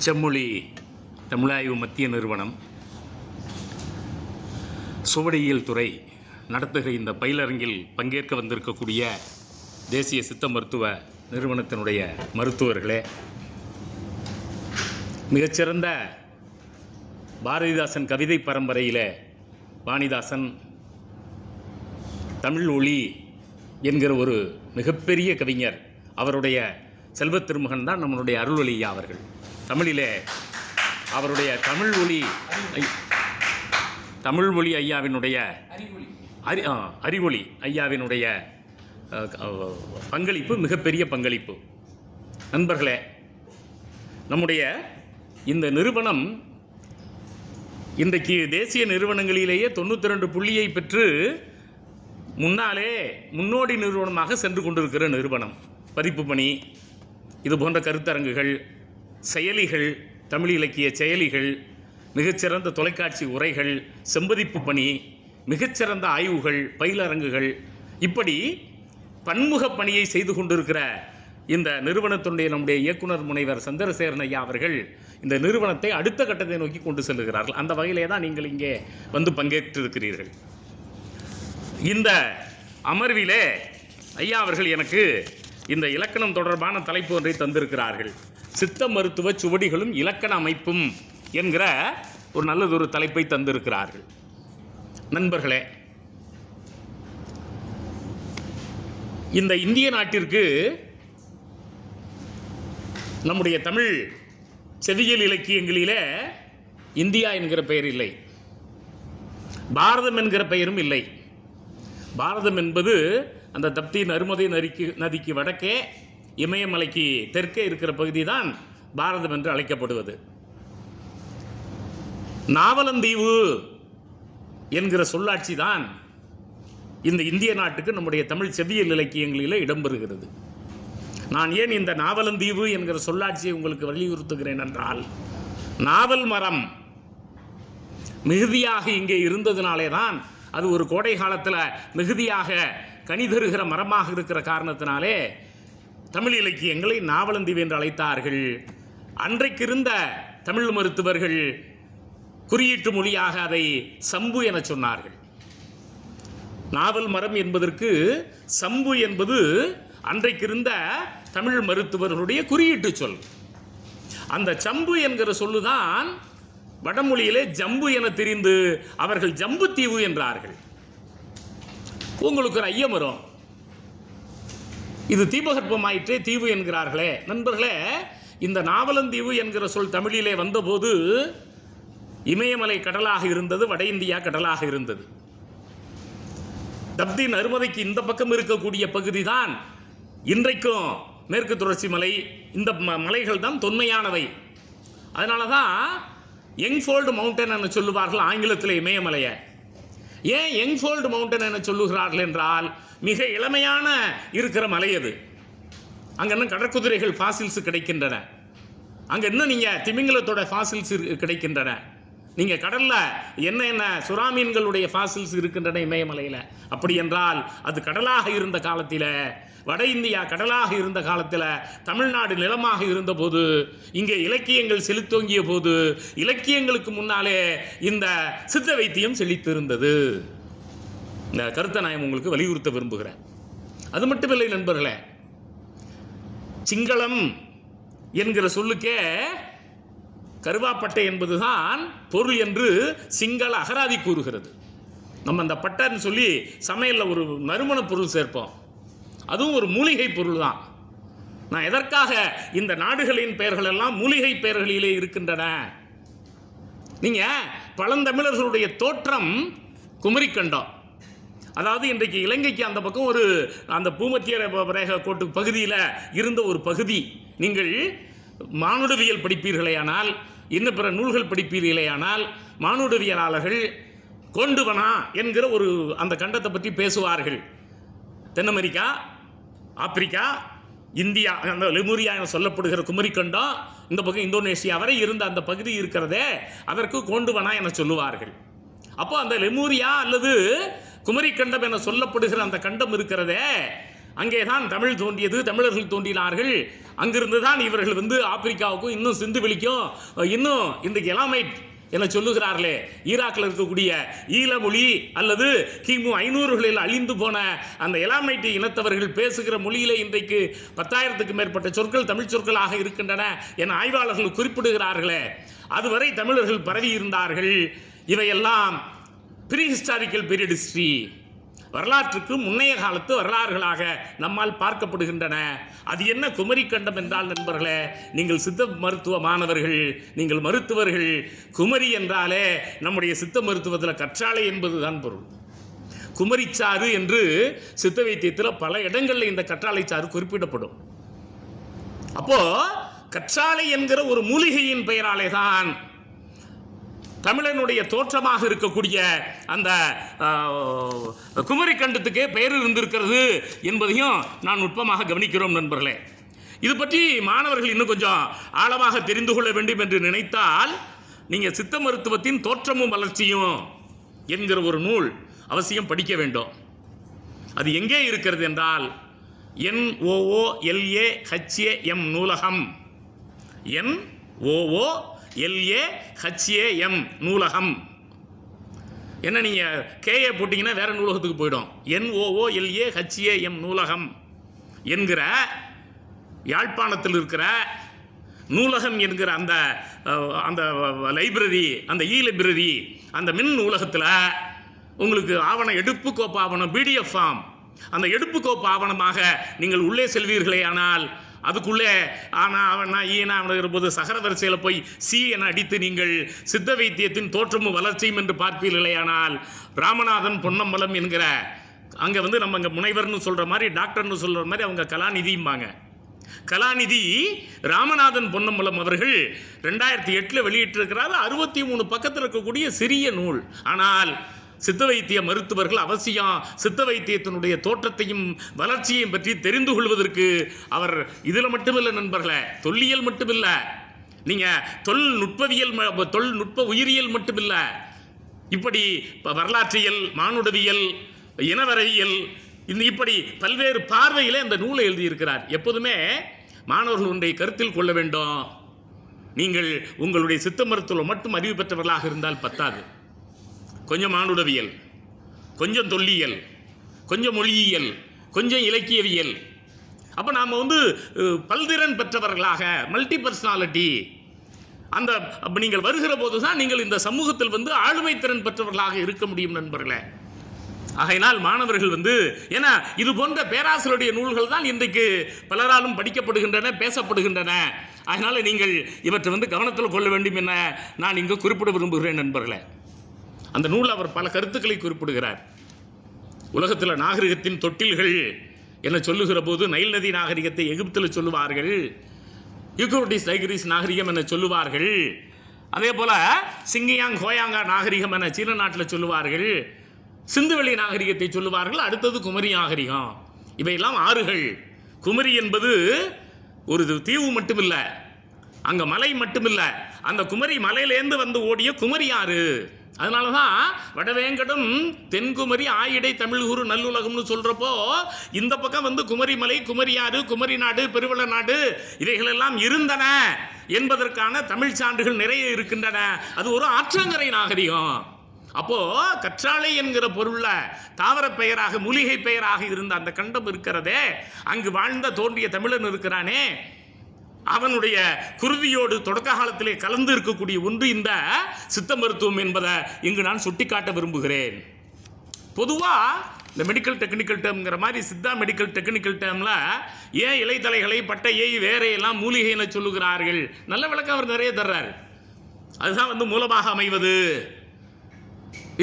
செம்மொழி தமிழாய்வு மத்திய நிறுவனம் சுவடியியல் துறை நடத்துகிற இந்த பயிலரங்கில் பங்கேற்க வந்திருக்கக்கூடிய தேசிய சித்த மருத்துவ நிறுவனத்தினுடைய மருத்துவர்களே, மிகச்சிறந்த பாரதிதாசன் கவிதை பரம்பரையில் வாணிதாசன் தமிழ் ஒளி என்கிற ஒரு மிகப்பெரிய கவிஞர், அவருடைய செல்வத் திருமகன் தான் நம்மளுடைய அருள்வழி ஐயா அவர்கள். தமிழிலே அவருடைய தமிழ் மொழி ஐயாவினுடைய அறிவொளி ஐயாவினுடைய பங்களிப்பு மிகப்பெரிய பங்களிப்பு. நண்பர்களே, நம்முடைய இந்த நிறுவனம் இன்றைக்கு தேசிய நிறுவனங்களிலேயே 92 புள்ளியை பெற்று முன்னோடி நிறுவனமாக சென்று கொண்டிருக்கிற நிறுவனம். பதிப்பு பணி, இது போன்ற கருத்தரங்குகள், செயலிகள், தமிழ் இலக்கிய செயலிகள், மிகச்சிறந்த தொலைக்காட்சி உரைகள், செம்பதிப்பு பணி, மிகச்சிறந்த ஆய்வுகள், பயிலரங்குகள், இப்படி பன்முக பணியை செய்து கொண்டிருக்கிற இந்த நிறுவனத்தினுடைய நம்முடைய இயக்குனர் முனைவர் சந்திரசேகரன் ஐயா அவர்கள் இந்த நிறுவனத்தை அடுத்த கட்டத்தை நோக்கி கொண்டு செல்லுகிறார்கள். அந்த வகையிலே தான் நீங்கள் இங்கே வந்து பங்கேற்றிருக்கிறீர்கள். இந்த அமர்விலே ஐயா அவர்கள் எனக்கு இந்த இலக்கணம் தொடர்பான தலைப்பு ஒன்றை தந்திருக்கிறார்கள். சித்த மருத்துவ சுவடிகளும் இலக்கண அமைப்பும் என்கிற ஒரு நல்லதொரு தலைப்பை தந்திருக்கிறார்கள். நண்பர்களே, இந்த இந்திய நாட்டிற்கு நம்முடைய தமிழ் செவியல் இலக்கியங்களிலே இந்தியா என்கிற பெயர் இல்லை, பாரதம் என்கிற பெயரும் இல்லை. பாரதம் என்பது அந்த தப்தி நருமதை நதிக்கு வடக்கே, இமயமலைக்கு தெற்கே இருக்கிற பகுதி தான் பாரதம் என்று அழைக்கப்படுவது. நாவலந்தீவு என்கிற சொல்லாட்சி தான் இந்த இந்திய நாட்டுக்கு நம்முடைய தமிழ் செவியல் இலக்கியங்களில் இடம்பெறுகிறது. நான் ஏன் இந்த நாவலந்தீவு என்கிற சொல்லாட்சியை உங்களுக்கு வலியுறுத்துகிறேன் என்றால், நாவல் மரம் மிகுதியாக இங்கே இருந்ததினாலே தான் அது ஒரு கோடை காலத்தில் மிகுதியாக கனி தருகிற மரமாக இருக்கிற காரணத்தினாலே தமிழ் இலக்கியங்களை நாவலந்தீவு என்று அழைத்தார்கள். அன்றைக்கு இருந்த தமிழ் மருத்துவர்கள் குறியீட்டு மொழியாக அதை சம்பு என சொன்னார்கள். நாவல் மரம் என்பதற்கு சம்பு என்பது அன்றைக்கு இருந்த தமிழ் மருத்துவர்களுடைய குறியீட்டு சொல். அந்த சம்பு என்கிற சொல்லுதான் வடமொழியிலே ஜம்பு என தெரிந்து அவர்கள் ஜம்பு தீவு என்றார்கள். உங்களுக்கு ஒரு ஐயம் வரும், இது தீபகற்பமாயிற்றே, தீவு என்கிறார்களே. நண்பர்களே, இந்த நாவலந்தீவு என்கிற சொல் தமிழிலே வந்தபோது இமயமலை கடலாக இருந்தது, வட இந்தியா கடலாக இருந்தது. தப்தி நருமதைக்கு இந்த பக்கம் இருக்கக்கூடிய பகுதி தான் இன்றைக்கும் மேற்கு தொடர்ச்சி மலை. இந்த மலைகள் தான் தொன்மையானவை. அதனால தான் யங்ஃபோல்டு மவுண்டன் என சொல்லுவார்கள் ஆங்கிலத்தில் இமயமலையை. ஏன் யங்ஃபோல்டு மவுண்டன் என சொல்லுகிறார்கள் என்றால், மிக இளமையான இருக்கிற மலை அது. அங்கே இன்னும் கடற்குதிரைகள் ஃபாசில்ஸ் கிடைக்கின்றன. அங்கே இன்னும் நீங்கள் திமிங்கலத்தோட ஃபாசில்ஸ் கிடைக்கின்றன. நீங்கள் கடலில் என்ன சுறாமீன்களுடைய ஃபாசில்ஸ் இருக்கின்றன இமயமலையில். அப்படி என்றால் அது கடலாக இருந்த காலத்தில், வட இந்தியா கடலாக இருந்த காலத்தில், தமிழ்நாடு நிலமாக இருந்தபோது, இங்கே இலக்கியங்கள் செழித்தோங்கிய போது, இலக்கியங்களுக்கு முன்னாலே இந்த சித்த வைத்தியம் செழித்திருந்தது. இந்த கருத்தை நான் உங்களுக்கு வலியுறுத்த விரும்புகிறேன். அது மட்டுமில்லை நண்பர்களே, சிங்களம் என்கிற சொல்லுக்கே கருவாப்பட்டை என்பதுதான் பொருள் என்று சிங்கள அகராதி கூறுகிறது. நம்ம அந்த பட்டைன்னு சொல்லி சமையலில் ஒரு நறுமண பொருள் சேர்ப்போம், அதுவும் ஒரு மூலிகை பொருள் தான். நான் எதற்காக இந்த நாடுகளின் பெயர்கள் எல்லாம் மூலிகை பெயர்களிலே இருக்கின்றன? நீங்கள் பழந்தமிழர்களுடைய தோற்றம் குமரிக்கண்டம், அதாவது இன்றைக்கு இலங்கைக்கு அந்த பக்கம் ஒரு அந்த பூமத்திய ரேகை கோட்டு பகுதியில் இருந்த ஒரு பகுதி. நீங்கள் மானுடவியல் படிப்பீர்களேயானால், இன்னும் பிற நூல்கள் படிப்பீர்களேயானால், மானுடவியலாளர்கள் கோண்டுவனா என்கிற ஒரு அந்த கண்டத்தை பற்றி பேசுவார்கள். தென் அமெரிக்கா, ஆப்பிரிக்கா, இந்தியா, அந்த லெமூரியா என சொல்லப்படுகிற குமரிக்கண்டம், இந்த பக்கம் இந்தோனேஷியா வரை இருந்த அந்த பகுதி இருக்கிறதே, அதற்கு கோண்டுவனா என சொல்லுவார்கள். அப்போ அந்த லெமூரியா அல்லது குமரிக்கண்டம் என சொல்லப்படுகிற அந்த கண்டம் இருக்கிறதே, அங்கேதான் தமிழ் தோன்றியது, தமிழர்கள் தோன்றினார்கள். அங்கிருந்து தான் இவர்கள் வந்து ஆப்பிரிக்காவுக்கும் இன்னும் சிந்து வெளிக்கும் இன்னும் இன்றைக்கு எலாமைட் என சொல்லுகிறார்களே ஈராக்கில் இருக்கக்கூடிய ஈழ மொழி அல்லது கிமு 500களில் அழிந்து போன அந்த எலாமைட் இனத்தவர்கள் பேசுகிற மொழியிலே இன்றைக்கு 10,000க்கும் மேற்பட்ட சொற்கள் தமிழ் சொற்களாக இருக்கின்றன என ஆய்வாளர்கள் குறிப்பிடுகிறார்களே. அதுவரை தமிழர்கள் பரவி இருந்தார்கள். இவையெல்லாம் ப்ரீ ஹிஸ்டாரிக்கல் பீரியட் ஹிஸ்டரி, வரலாற்றுக்கு முன்னைய காலத்து வரலாறுகளாக நம்மால் பார்க்கப்படுகின்றன. அது என்ன குமரி கண்டம் என்றால் நண்பர்களே, நீங்கள் சித்த மருத்துவ மாணவர்கள், நீங்கள் மருத்துவர்கள், குமரி என்றாலே நம்முடைய சித்த மருத்துவத்தில் கற்றாழை என்பதுதான் பொருள். குமரிச்சாறு என்று சித்த வைத்தியத்தில் பல இடங்களில் இந்த கற்றாழை சாறு குறிப்பிடப்படும். அப்போ கற்றாழை என்கிற ஒரு மூலிகையின் பெயராலே தான் தமிழனுடைய தோற்றமாக இருக்கக்கூடிய அந்த குமரி கண்டத்துக்கே பெயர் இருந்திருக்கிறது என்பதையும் நான் நுட்பமாக கவனிக்கிறோம் நண்பர்களே. இது பற்றி மாணவர்கள் இன்னும் கொஞ்சம் ஆழமாக தெரிந்து கொள்ள வேண்டும் என்று நினைத்தால் நீங்கள் சித்த மருத்துவத்தின் தோற்றமும் வளர்ச்சியும் என்கிற ஒரு நூல் அவசியம் படிக்க வேண்டும். அது எங்கே இருக்கிறது என்றால் NOOLAHAM நூலகம், NOOLAHAM நூலகம். என்ன நீங்கள் கேஏ போட்டிங்கன்னா வேறு நூலகத்துக்கு போயிடும். NOOLAHAM நூலகம் என்கிற யாழ்ப்பாணத்தில் இருக்கிற நூலகம் என்கிற அந்த அந்த லைப்ரரி, அந்த லைப்ரரி, அந்த மின் நூலகத்தில் உங்களுக்கு ஆவணம், எடுப்பு கோப்பு ஆவணம், PDF ஃபார்ம், அந்த எடுப்பு கோப்பு ஆவணமாக நீங்கள் உள்ளே செல்வீர்களே ஆனால் அதுக்குள்ளே போது சகர வரிசையில் போய் சி என அடித்து நீங்கள் சித்த வைத்தியத்தின் தோற்றமும் வளர்ச்சியும் என்று பார்ப்பீர்களே ஆனால் ராமநாதன் பொன்னம்பலம் என்கிற அங்கே வந்து நம்ம அங்கே முனைவர்னு சொல்கிற மாதிரி, டாக்டர்னு சொல்கிற மாதிரி அவங்க கலாநிதிம்பாங்க. கலாநிதி ராமநாதன் பொன்னம்பலம் அவர்கள் 2008 வெளியிட்டிருக்கிறார். 63 பக்கத்தில் இருக்கக்கூடிய சிறிய நூல். ஆனால் சித்த வைத்திய மருத்துவர்கள் அவசியம் சித்த வைத்தியத்தினுடைய தோற்றத்தையும் வளர்ச்சியையும் பற்றி தெரிந்து கொள்வதற்கு அவர் இதில் மட்டுமில்லை நண்பர்களே, தொல்லியல் மட்டுமில்லை, நீங்கள் தொழில்நுட்ப உயிரியல் மட்டுமில்லை, இப்படி வரலாற்றியல், மானுடவியல், இனவரையியல், இப்படி பல்வேறு பார்வையிலே அந்த நூலை எழுதியிருக்கிறார். எப்போதுமே மாணவர்கள் ஒன்றை கருத்தில் கொள்ள வேண்டும். நீங்கள் உங்களுடைய சித்த மருத்துவம் மட்டும் அறிவு பெற்றவர்களாக இருந்தால் பத்தாது. கொஞ்சம் மானுடவியல், கொஞ்சம் தொல்லியல், கொஞ்சம் மொழியியல், கொஞ்சம் இலக்கியவியல், அப்போ நாம் வந்து பல்திறன் பெற்றவர்களாக, மல்டி பர்சனாலிட்டி, அந்த நீங்கள் வருகிற போது தான் நீங்கள் இந்த சமூகத்தில் வந்து ஆளுமை திறன் பெற்றவர்களாக இருக்க முடியும் நண்பர்களே. ஆகையினால் மாணவர்கள் வந்து, ஏன்னா இது போன்ற பேராசிரியருடைய நூல்கள் தான் இன்றைக்கு பலராலும் படிக்கப்படுகின்றன, பேசப்படுகின்றன. அதனால் நீங்கள் இவற்றை வந்து கவனத்தில் கொள்ள வேண்டும் என நான் இங்கு குறிப்பிட விரும்புகிறேன் நண்பர்களே. அந்த நூல் அவர் பல கருத்துக்களை குறிப்பிடுகிறார். உலகத்தில் நாகரிகத்தின் தொட்டில்கள் என சொல்லுகிற போது நைல் நதி நாகரிகத்தை எகிப்தில் சொல்லுவார்கள், யூக்ரட்டிஸ் டைகிரிஸ் நாகரிகம் என சொல்லுவார்கள், அதே போல் சிங்கியாங் ஹோயாங்கா நாகரிகம் என சீன நாட்டில் சொல்லுவார்கள், சிந்துவெளி நாகரிகத்தை சொல்லுவார்கள், அடுத்தது குமரி நாகரிகம். இவையெல்லாம் ஆறுகள். குமரி என்பது ஒரு தீவு மட்டுமில்லை, அங்கே மலை மட்டுமில்லை, அந்த குமரி மலையிலேருந்து வந்து ஓடிய குமரி ஆறு. அதனால தான் வடவேங்கடம், தென்குமரி, ஆயிடை, தமிழ்கூறு, நல்லுலகம்னு சொல்கிறப்போ இந்த பக்கம் வந்து குமரி மலை, குமரியாறு, குமரி நாடு, பெருவள நாடு இவைகளெல்லாம் இருந்தன என்பதற்கான தமிழ் சான்றுகள் நிறைய இருக்கின்றன. அது ஒரு ஆற்றங்கரை நாகரிகம். அப்போ கற்றாழை என்கிற பொருள்ல தாவர பெயராக, மூலிகை பெயராக இருந்த அந்த கண்டம் இருக்கிறதே, அங்கு வாழ்ந்த தோன்றிய தமிழன் இருக்கிறானே, அவனுடைய குருதியோடு தொடக்க காலத்திலே கலந்து இருக்கக்கூடிய ஒன்று இந்த சித்த மருத்துவம் என்பதை இங்கு நான் சுட்டிக்காட்ட விரும்புகிறேன். பொதுவாக இந்த மெடிக்கல் டெக்னிக்கல் டேர்ம்ங்கிற மாதிரி சித்தா மெடிக்கல் டெக்னிக்கல் டேர்மில் ஏன் இலைத்தலைகளை, பட்டையை, வேறையெல்லாம் மூலிகை என சொல்லுகிறார்கள்? நல்ல விளக்கம் அவர் நிறைய தர்றார். அதுதான் வந்து மூலமாக அமைவது.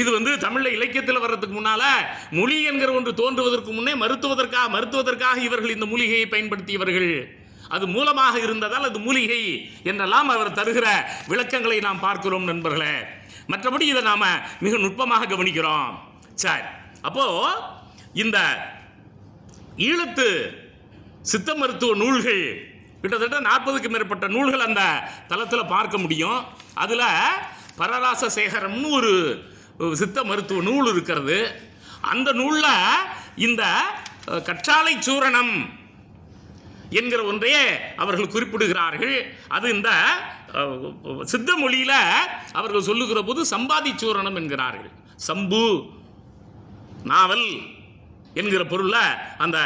இது வந்து தமிழில் இலக்கியத்தில் வர்றதுக்கு முன்னால் மொழி என்கிற ஒன்று தோன்றுவதற்கு முன்னே மருத்துவதற்காக இவர்கள் இந்த மூலிகையை பயன்படுத்தியவர்கள். அது மூலமாக இருந்ததால் அது மூலிகை என்றெல்லாம் அவர் தருகிற விளக்கங்களை நாம் பார்க்கிறோம் நண்பர்களே. மற்றபடி இதை நாம் மிக நுட்பமாக கவனிக்கிறோம். சரி, அப்போ இந்த ஈழத்து சித்த மருத்துவ நூல்கள் கிட்டத்தட்ட 40க்கும் மேற்பட்ட நூல்கள் அந்த தளத்தில் பார்க்க முடியும். அதில் பரராச சேகரம்னு ஒரு சித்த மருத்துவ நூல் இருக்கிறது. அந்த நூலில் இந்த கற்றாழை சூரணம் என்கிற ஒன்றையே அவர்கள் குறிப்பிடுகிறார்கள். அது இந்த சித்த மொழியில அவர்கள் சொல்லுகிற போது சம்பாதி சூரணம் என்கிறார்கள். சம்பு நாவல் என்கிற பொருள்ல அந்த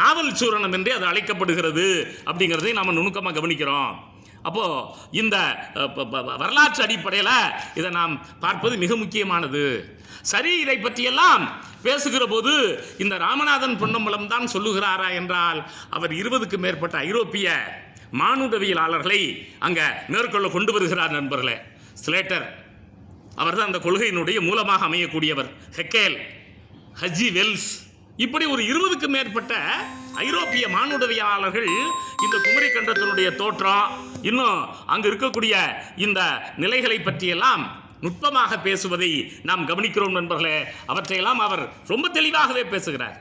நாவல் சூரணம் என்றே அது அழைக்கப்படுகிறது அப்படிங்கிறதை நாம் நுணுக்கமாக கவனிக்கிறோம். அப்போ இந்த வரலாற்று அடிப்படையில் இதை நாம் பார்ப்பது மிக முக்கியமானது. சரி, இதை பற்றியெல்லாம் பேசுகிற போது இந்த ராமநாதன் பொன்னம்பலம் தான் சொல்லுகிறாரா என்றால், அவர் 20க்கும் மேற்பட்ட ஐரோப்பிய மானுடவியலாளர்களை அங்க மேற்கொள்ள கொண்டு வருகிறார். நண்பர்களே, ஸ்லேட்டர் அவர் தான் அந்த கொள்கையினுடைய மூலமாக அமையக்கூடியவர். ஹெக்கேல், ஹஜி வெல்ஸ், இப்படி ஒரு 20க்கும் மேற்பட்ட ஐரோப்பிய மானுடவியலாளர்கள் இந்த குமரி கண்டத்தினுடைய தோற்றம், இன்னும் அங்கு இருக்கக்கூடிய இந்த நிலைகளை பற்றியெல்லாம் நுட்பமாக பேசுவதை நாம் கவனிக்கிறோம் நண்பர்களே. அவற்றையெல்லாம் அவர் ரொம்ப தெளிவாகவே பேசுகிறார்.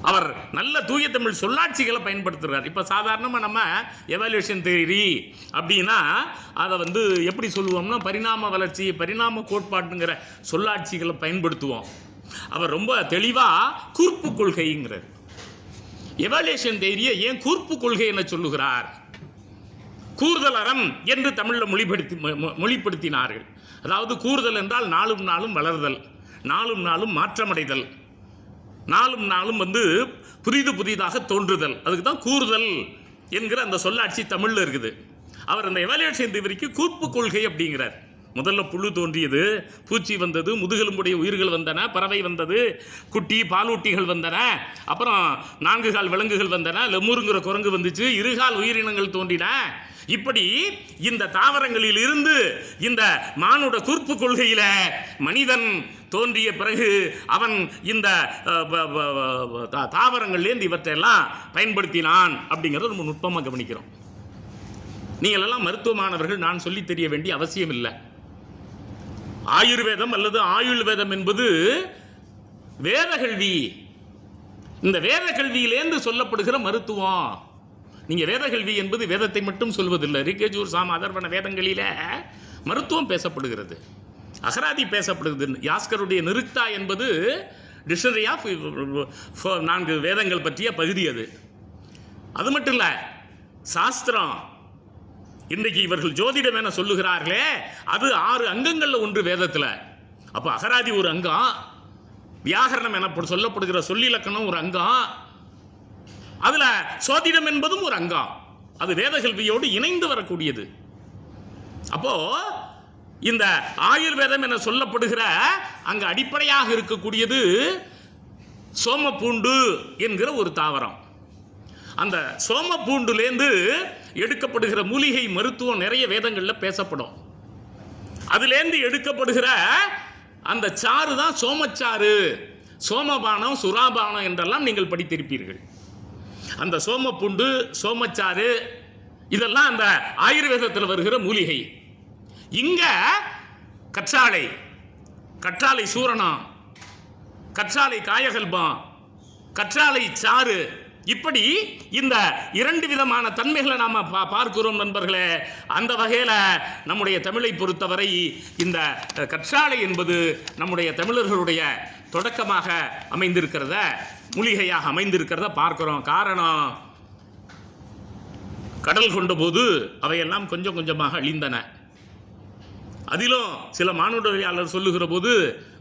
அவர் நல்ல தூய தமிழ் சொல்லாட்சிகளை பயன்படுத்துகிறார். இப்போ சாதாரணமாக நம்ம எவாலுவேஷன் தியரி அப்படின்னா அதை எப்படி சொல்லுவோம்னா பரிணாம வளர்ச்சி, பரிணாம கோட்பாட்டுங்கிற சொல்லாட்சிகளை பயன்படுத்துவோம். அவர் ரொம்ப தெளிவாக கூர்ப்பு கொள்கைங்கிறார். எவாலுவேஷன் தியரியை ஏன் கூர்ப்பு கொள்கை என சொல்லுகிறார்? கூறுதல் அறம் என்று தமிழில் மொழிப்படுத்தினார்கள். அதாவது கூறுதல் என்றால் நாளும் நாளும் வளர்தல், நாளும் நாளும் மாற்றமடைதல், நாளும் நாளும் புதிதாக தோன்றுதல், அதுக்கு தான் கூறுதல் என்கிற அந்த சொல்லாட்சி தமிழில் இருக்குது. அவர் அந்த எவாலுவேஷன் தியரிக்கு கூர்ப்பு கொள்கை அப்படிங்கிறார். முதல்ல புழு தோன்றியது, பூச்சி வந்தது, முதுகெலும்புடைய உயிர்கள் வந்தன, பறவை வந்தது, குட்டி பாலூட்டிகள் வந்தன, அப்புறம் 4 கால் விலங்குகள் வந்தன, லெமூருங்கிற குரங்கு வந்துச்சு, 2 கால் உயிரினங்கள் தோன்றின. இப்படி இந்த தாவரங்களில் இருந்து இந்த மானுட கூர்ப்பு கொள்கையில மனிதன் தோன்றிய பிறகு அவன் இந்த தாவரங்கள்லேருந்து இவற்றையெல்லாம் பயன்படுத்தினான் அப்படிங்கிறத நம்ம நுட்பமாக கவனிக்கிறோம். நீங்கள் எல்லாம் மருத்துவ மாணவர்கள், நான் சொல்லி தெரிய வேண்டிய அவசியம் இல்லை. ஆயுர்வேதம் அல்லது ஆயுள் வேதம் என்பது வேத கல்வி. இந்த வேத கல்வியிலேருந்து சொல்லப்படுகிற மருத்துவம். நீங்க வேத கல்வி என்பது வேதத்தை மட்டும் சொல்வதில்லை. ரிக்கஜூர் சாம அதர்வன வேதங்களில மருத்துவம் பேசப்படுகிறது, அகராதி பேசப்படுகிறது. யாஸ்கருடைய நிருக்தா என்பது டிக்ஷனரி ஆஃப் 4 வேதங்கள் பற்றிய பகுதி. அது மட்டும் இல்லை, சாஸ்திரம். இன்றைக்கு இவர்கள் ஜோதிடம் என சொல்லுகிறார்களே, அது 6 அங்கங்கள்ல ஒன்று வேதத்தில். அப்போ அகராதி ஒரு அங்கம், வியாகரணம் என சொல்லப்படுகிற சொல்லிலக்கணம் ஒரு அங்கம், அதுல சோதிடம் என்பதும் ஒரு அங்கம். அது வேத கல்வியோடு இணைந்து வரக்கூடியது. அப்போ இந்த ஆயுர்வேதம் என சொல்லப்படுகிற அங்க அடிப்படையாக இருக்கக்கூடியது சோமப்பூண்டு என்கிற ஒரு தாவரம். அந்த சோமப்பூண்டுலேருந்து எடுக்கப்படுகிற மூலிகை மருத்துவம் நிறைய வேதங்களில் பேசப்படும். அதுலேருந்து எடுக்கப்படுகிற அந்த சாறு தான் சோமச்சாறு, சோமபானம், சுராபானம் என்றெல்லாம் நீங்கள் படித்திருப்பீர்கள். அந்த சோமப்பூண்டு, சோமச்சாறு இதெல்லாம் அந்த ஆயுர்வேதத்தில் வருகிற மூலிகை. இங்க கற்றாழை, கற்றாழை சூரணம், கற்றாழை காயகல்பம், கற்றாழை சாறு, இப்படி இந்த 2 விதமான தன்மைகளை நாம பார்க்கிறோம் நண்பர்களே. அந்த வகையில் நம்முடைய தமிழை பொறுத்தவரை இந்த கற்றாழை என்பது நம்முடைய தமிழர்களுடைய தொடக்கமாக அமைந்திருக்கிறத, மூலிகையாக அமைந்திருக்கிறத பார்க்கிறோம். காரணம், கடல் கொண்ட போது அவையெல்லாம் கொஞ்சம் கொஞ்சமாக அழிந்தன. அதிலும் சில மானுடவியலாளர் சொல்லுகிற போது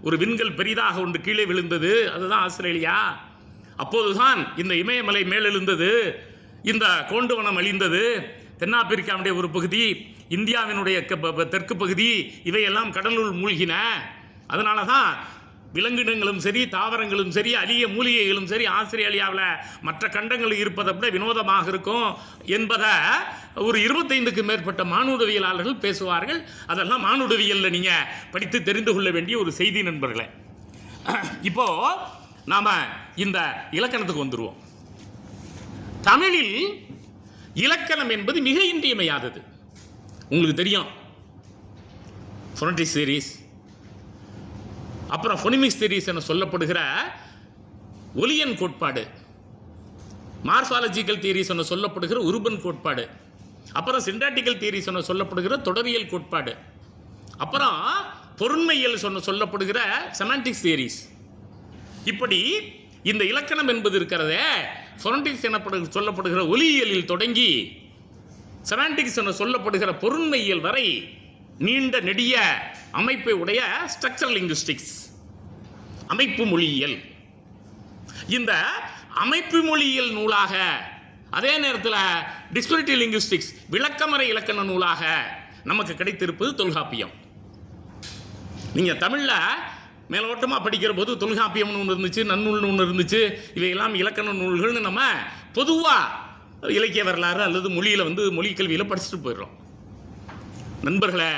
ஒரு விண்கல் பெரிதாக ஒன்று கீழே விழுந்தது, அதுதான் ஆஸ்திரேலியா. அப்போதுதான் இந்த இமயமலை மேலெழுந்தது, இந்த கோண்டுவனம் அழிந்தது, தென்னாப்பிரிக்காவுடைய ஒரு பகுதி, இந்தியாவினுடைய தெற்கு பகுதி, இவையெல்லாம் கடலுள் மூழ்கின. அதனால தான் விலங்கினங்களும் சரி, தாவரங்களும் சரி, அரிய மூலிகைகளும் சரி ஆஸ்திரேலியாவில் மற்ற கண்டங்களில் இருப்பதை விட வினோதமாக இருக்கும் என்பதை ஒரு 25க்கும் மேற்பட்ட மானுடவியலாளர்கள் பேசுவார்கள். அதெல்லாம் மானுடவியலில் நீங்கள் படித்து தெரிந்து கொள்ள வேண்டிய ஒரு செய்தி நண்பர்களே. இப்போ நாம இந்த இலக்கணத்துக்கு வந்துருவோம். தமிழில் இலக்கணம் என்பது மிக இன்றியமையாதது. உங்களுக்கு தெரியும், ஃபோனடிக் சீரீஸ், அப்புறம் ஃபோனிமிக்ஸ் தியரிஸ் என சொல்லப்படுகிற ஒலியன் கோட்பாடு, மார்பாலஜிக்கல் தியரிஸ் என சொல்லப்படுகிற உருபன் கோட்பாடு, அப்புறம் சிண்டாட்டிக்கல் தியரிஸ் என சொல்லப்படுகிற தொடரியல் கோட்பாடு, அப்புறம் பொருண்மையியல் சொல்லப்படுகிற செமாண்டிக்ஸ் தியரிஸ். இப்படி இந்த இலக்கணம் என்பது இருக்கிறதே, ஃபொனடிக்ஸ் சொல்லப்படுகிற ஒலியியலில் தொடங்கி செமாண்டிக்ஸ் என சொல்லப்படுகிற பொருண்மையியல் வரை நீண்ட நெடிய அமைப்பை உடைய ஸ்ட்ரக்சரல் லிங்குஸ்டிக்ஸ், அமைப்பு மொழியியல். இந்த அமைப்பு மொழியியல் நூலாக, அதே நேரத்தில் டிஸ்கிரிப்டிவ் லிங்குஸ்டிக்ஸ் விளக்கமறை இலக்கண நூலாக நமக்கு கிடைத்திருப்பது தொல்காப்பியம். நீங்கள் தமிழில் மேலோட்டமாக படிக்கிற போது தொல்காப்பியம்னு ஒன்று இருந்துச்சு, நன்னூல்னு ஒன்று இருந்துச்சு. இவையெல்லாம் இலக்கண நூல்கள்னு நம்ம பொதுவாக இலக்கிய வரலாறு அல்லது மொழியில் மொழி கல்வியில் படிச்சுட்டு போயிடுறோம். நண்பர்களே,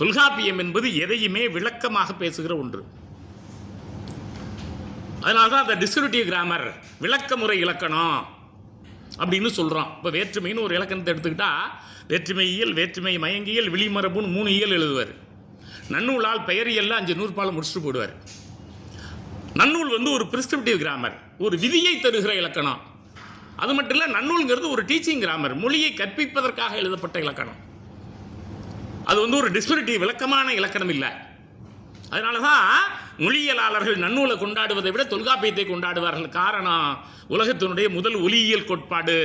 தொல்காப்பியம் என்பது எதையுமே விளக்கமாக பேசுகிற ஒன்று. அதனால தான் அந்த டிஸ்கிரிப்டிவ் கிராமர், விளக்கமுறை இலக்கணம் அப்படின்னு சொல்கிறோம். இப்போ வேற்றுமைன்னு ஒரு இலக்கணத்தை எடுத்துக்கிட்டா, வேற்றுமை இயல், வேற்றுமை மயங்கியல், விழிமரபுன்னு 3 இயல் எழுதுவார். நன்னூலால் பெயரியல்ல 5 நூற்பாலை முடிச்சுட்டு போடுவார். நன்னூல் ஒரு பிரிஸ்கிரிப்டிவ் கிராமர், ஒரு விதியை தருகிற இலக்கணம். அது மட்டும் இல்லை, நன்னூல்ங்கிறது ஒரு டீச்சிங் கிராமர், மொழியை கற்பிப்பதற்காக எழுதப்பட்ட இலக்கணம். அது ஒரு டிஸ்கிரிப்டிவ் விளக்கமான இலக்கணம் இல்லை. அதனால தான் மொழியியலாளர்கள் நன்னூலை கொண்டாடுவதை விட தொல்காப்பியத்தை கொண்டாடுவார்கள். காரணம், உலகத்தினுடைய முதல் ஒலியியல் கோட்பாடு,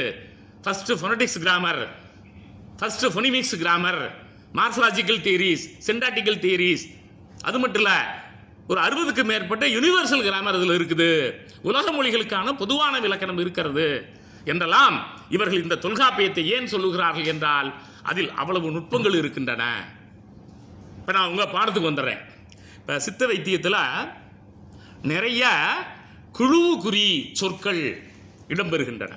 first phonetics grammar, first phonemics grammar, morphological theories, syntactical theories. அது மட்டும் இல்லை, ஒரு 60க்கு மேற்பட்ட யூனிவர்சல் கிராமர் அதில் இருக்குது. உலக மொழிகளுக்கான பொதுவான விளக்கணம் இருக்கிறது என்றெல்லாம் இவர்கள் இந்த தொல்காப்பியத்தை ஏன் சொல்லுகிறார்கள் என்றால், அதில் அவ்வளவு நுட்பங்கள் இருக்கின்றன. இப்போ நான் உங்கள் பாடத்துக்கு வந்துடுறேன். இப்போ சித்த வைத்தியத்தில் நிறைய குழுவுக்குறி சொற்கள் இடம்பெறுகின்றன,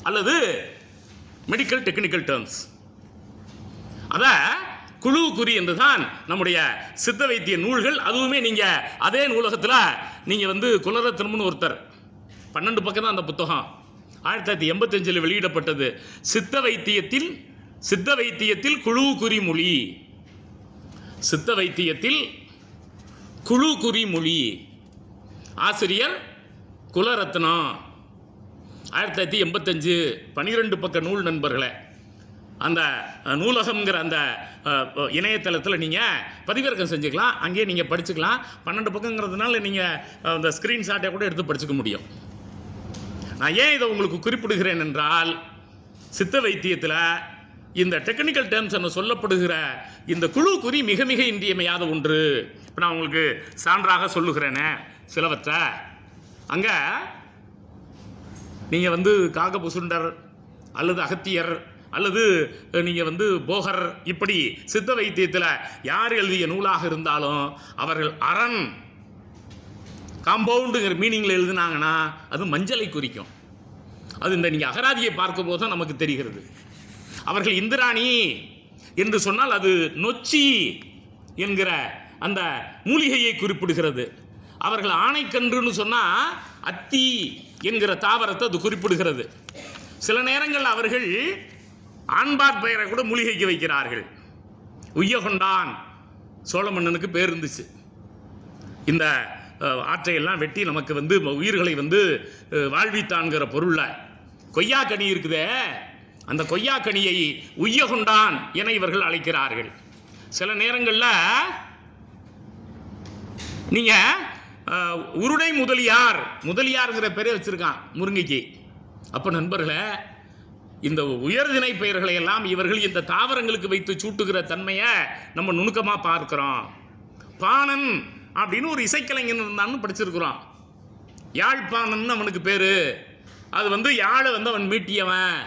அல்லது மெடிக்கல் டெக்னிக்கல் டேர்ம்ஸ். அதை குழுவுக்குறி என்று தான் நம்முடைய சித்த வைத்திய நூல்கள். அதுவுமே நீங்கள் அதே நூலகத்தில் நீங்கள் குலரத்னம்னு ஒருத்தர், 12 பக்கம் தான் அந்த புத்தகம், 1985 வெளியிடப்பட்டது. சித்த வைத்தியத்தில் குழுவுக்குறி மொழி, சித்த வைத்தியத்தில் குழுக்குறி மொழி, ஆசிரியர் குலரத்னம், 1985, 12 பக்க நூல். நண்பர்களே, அந்த நூலகம்ங்கிற அந்த இணையதளத்தில் நீங்கள் பதிவிறக்கம் செஞ்சுக்கலாம், அங்கேயே நீங்கள் படிச்சுக்கலாம். 12 பக்கங்கிறதுனால நீங்கள் அந்த ஸ்க்ரீன்ஷாட்டை கூட எடுத்து படிச்சுக்க முடியும். நான் ஏன் இதை உங்களுக்கு குறிப்பிடுகிறேன் என்றால், சித்த வைத்தியத்தில் இந்த டெக்னிக்கல் டேர்ம்ஸ் என சொல்லப்படுகிற இந்த குழுக்குறி மிக மிக இன்றியமையாத ஒன்று. இப்போ நான் உங்களுக்கு சான்றாக சொல்லுகிறேனே சிலவற்றை. அங்கே நீங்கள் காகபுசுண்டர் அல்லது அகத்தியர் அல்லது நீங்கள் போகர், இப்படி சித்த வைத்தியத்தில் யார் எழுதிய நூலாக இருந்தாலும் அவர்கள் அரண் காம்பவுண்டுங்கிற மீனிங்கில் எழுதினாங்கன்னா அது மஞ்சளை குறிக்கும். அது இந்த நீங்கள் அகராதியை பார்க்கும் போது தான் நமக்கு தெரிகிறது. அவர்கள் இந்திராணி என்று சொன்னால் அது நொச்சி என்கிற அந்த மூலிகையை குறிப்பிடுகிறது. அவர்கள் ஆணைக்கன்றுன்னு சொன்னால் அத்தி என்கிற தாவரத்தை அது குறிப்பிடுகிறது. சில நேரங்கள் அவர்கள் ஆண்பார் பெயரை கூட மூலிகைக்கு வைக்கிறார்கள். உய்யகொண்டான், சோழ மன்னனுக்கு பேர் இருந்துச்சு. இந்த ஆற்றையெல்லாம் வெட்டி நமக்கு உயிர்களை வாழ்வித்தான்கிற பொருளில் கொய்யாக்கனி இருக்குதே, அந்த கொய்யாக்கனியை உய்யகொண்டான் என இவர்கள் அழைக்கிறார்கள். சில நேரங்களில் நீங்கள் உருடை முதலியார்ங்கிற பேரை வச்சிருக்கான் முருங்கைக்கு. அப்போ நண்பர்களே, இந்த உயர்திணை பெயர்களை எல்லாம் இவர்கள் இந்த தாவரங்களுக்கு வைத்து சூட்டுகிற தன்மையை நம்ம நுணுக்கமாக பார்க்கிறோம். பாணன் அப்படின்னு ஒரு இசைக்கலைஞன் இருந்தான்னு படிச்சிருக்கிறோம். யாழ்ப்பாணன் அவனுக்கு பேர். அது யாழை அவன் மீட்டியவன்.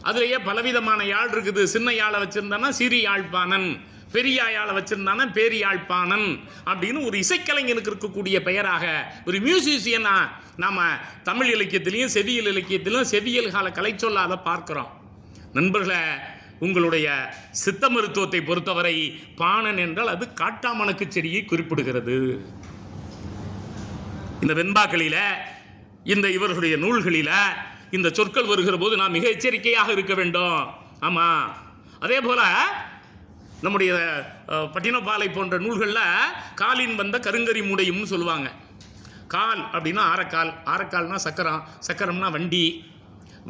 அதுலேயே பலவிதமான யாழ் இருக்குது. சின்ன யாழை வச்சுருந்தானா சிறி யாழ்ப்பாணன், பெரிய யாழை வச்சுருந்தானா பேரி யாழ்ப்பாணன் அப்படின்னு ஒரு இசைக்கலைஞனுக்கு இருக்கக்கூடிய பெயராக, ஒரு மியூசிஷியனா நாம் தமிழ் இலக்கியத்திலையும் செவியல் இலக்கியத்திலும் செவியல் கால கலைச்சொல்ல அதை பார்க்கிறோம். நண்பர்களே, உங்களுடைய சித்த மருத்துவத்தை பொறுத்தவரை பாணன் என்றால் அது காட்டாமணக்கு செடியை குறிப்பிடுகிறது. இந்த வெண்பாக்களில், இந்த இவர்களுடைய நூல்களில் இந்த சொற்கள் வருகிற போது நாம் மிக எச்சரிக்கையாக இருக்க வேண்டும். ஆமாம், அதே போல் நம்முடைய பட்டினப்பாலை போன்ற நூல்களில் காலின் வந்த கருங்கறி மூடையும்னு சொல்லுவாங்க. கால் அப்படின்னா ஆரக்கால், ஆரக்கால்னா சக்கரம், சக்கரம்னா வண்டி,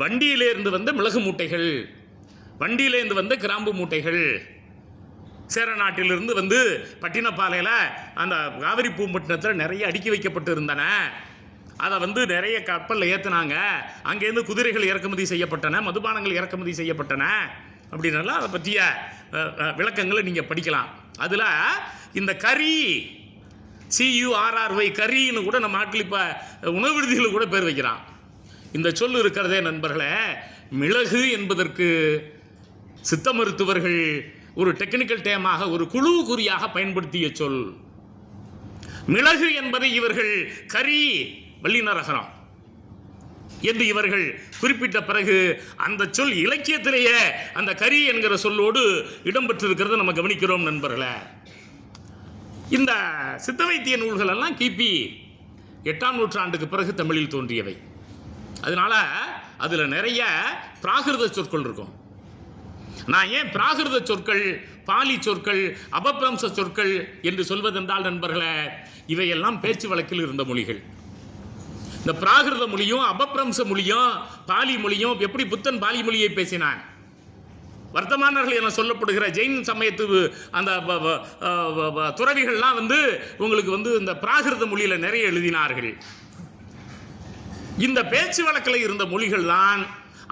வண்டியிலேருந்து வந்த மிளகு மூட்டைகள், வண்டியிலேருந்து வந்த கிராம்பு மூட்டைகள். சேர நாட்டிலிருந்து பட்டினப்பாலையில் அந்த காவிரி பூம்பட்டினத்தில் நிறைய அடுக்கி வைக்கப்பட்டு இருந்தன. அதை வந்து நிறைய கப்பலில் ஏற்றுனாங்க, அங்கேருந்து குதிரைகள் இறக்குமதி செய்யப்பட்டன, மதுபானங்கள் இறக்குமதி செய்யப்பட்டன அப்படின்னாலாம் அதை பற்றிய விளக்கங்களை நீங்கள் படிக்கலாம். அதில் இந்த கரி, CURRY கரின்னு கூட நம்ம ஆட்கள் இப்போ உணவு விடுதிகள் கூட பேர் வைக்கிறான். இந்த சொல் இருக்கிறதே நண்பர்களே, மிளகு என்பதற்கு சித்த மருத்துவர்கள் ஒரு டெக்னிக்கல் டேமாக, ஒரு குழு குறியாக பயன்படுத்திய சொல். மிளகு என்பதை இவர்கள் கரி வல்லினரகரம் என்று இவர்கள் குறிப்பிட்ட பிறகு அந்த சொல் இலக்கியத்திலேயே அந்த கரி என்கிற சொல்லோடு இடம்பெற்றிருக்கிறது நம்ம கவனிக்கிறோம் நண்பர்களே. இந்த சித்த வைத்திய நூல்கள் எல்லாம் கிபி 8ஆம் நூற்றாண்டுக்கு பிறகு தமிழில் தோன்றியவை. அதனால அதில் நிறைய பிராகிருத சொற்கள் இருக்கும். நான் ஏன் பிராகிருத சொற்கள், பாலி சொற்கள், அபப்பிரம்ச சொற்கள் என்று சொல்வதென்றால் நண்பர்களே, இவையெல்லாம் பேச்சு வழக்கில் இருந்த மொழிகள். இந்த பிராகிருத மொழியும் அபப்பிரம்ச மொழியும் பாலி மொழியும் எப்படி புத்தன் பாலி மொழியை பேசினான்? வர்த்தமானர்கள் என சொல்லப்படுகிற ஜெயின் சமயத்து அந்த துறவிகள்லாம் வந்து உங்களுக்கு வந்து இந்த பிராகிருத மொழியில் நிறைய எழுதினார்கள். இந்த பேச்சு வழக்கில் இருந்த மொழிகள் தான்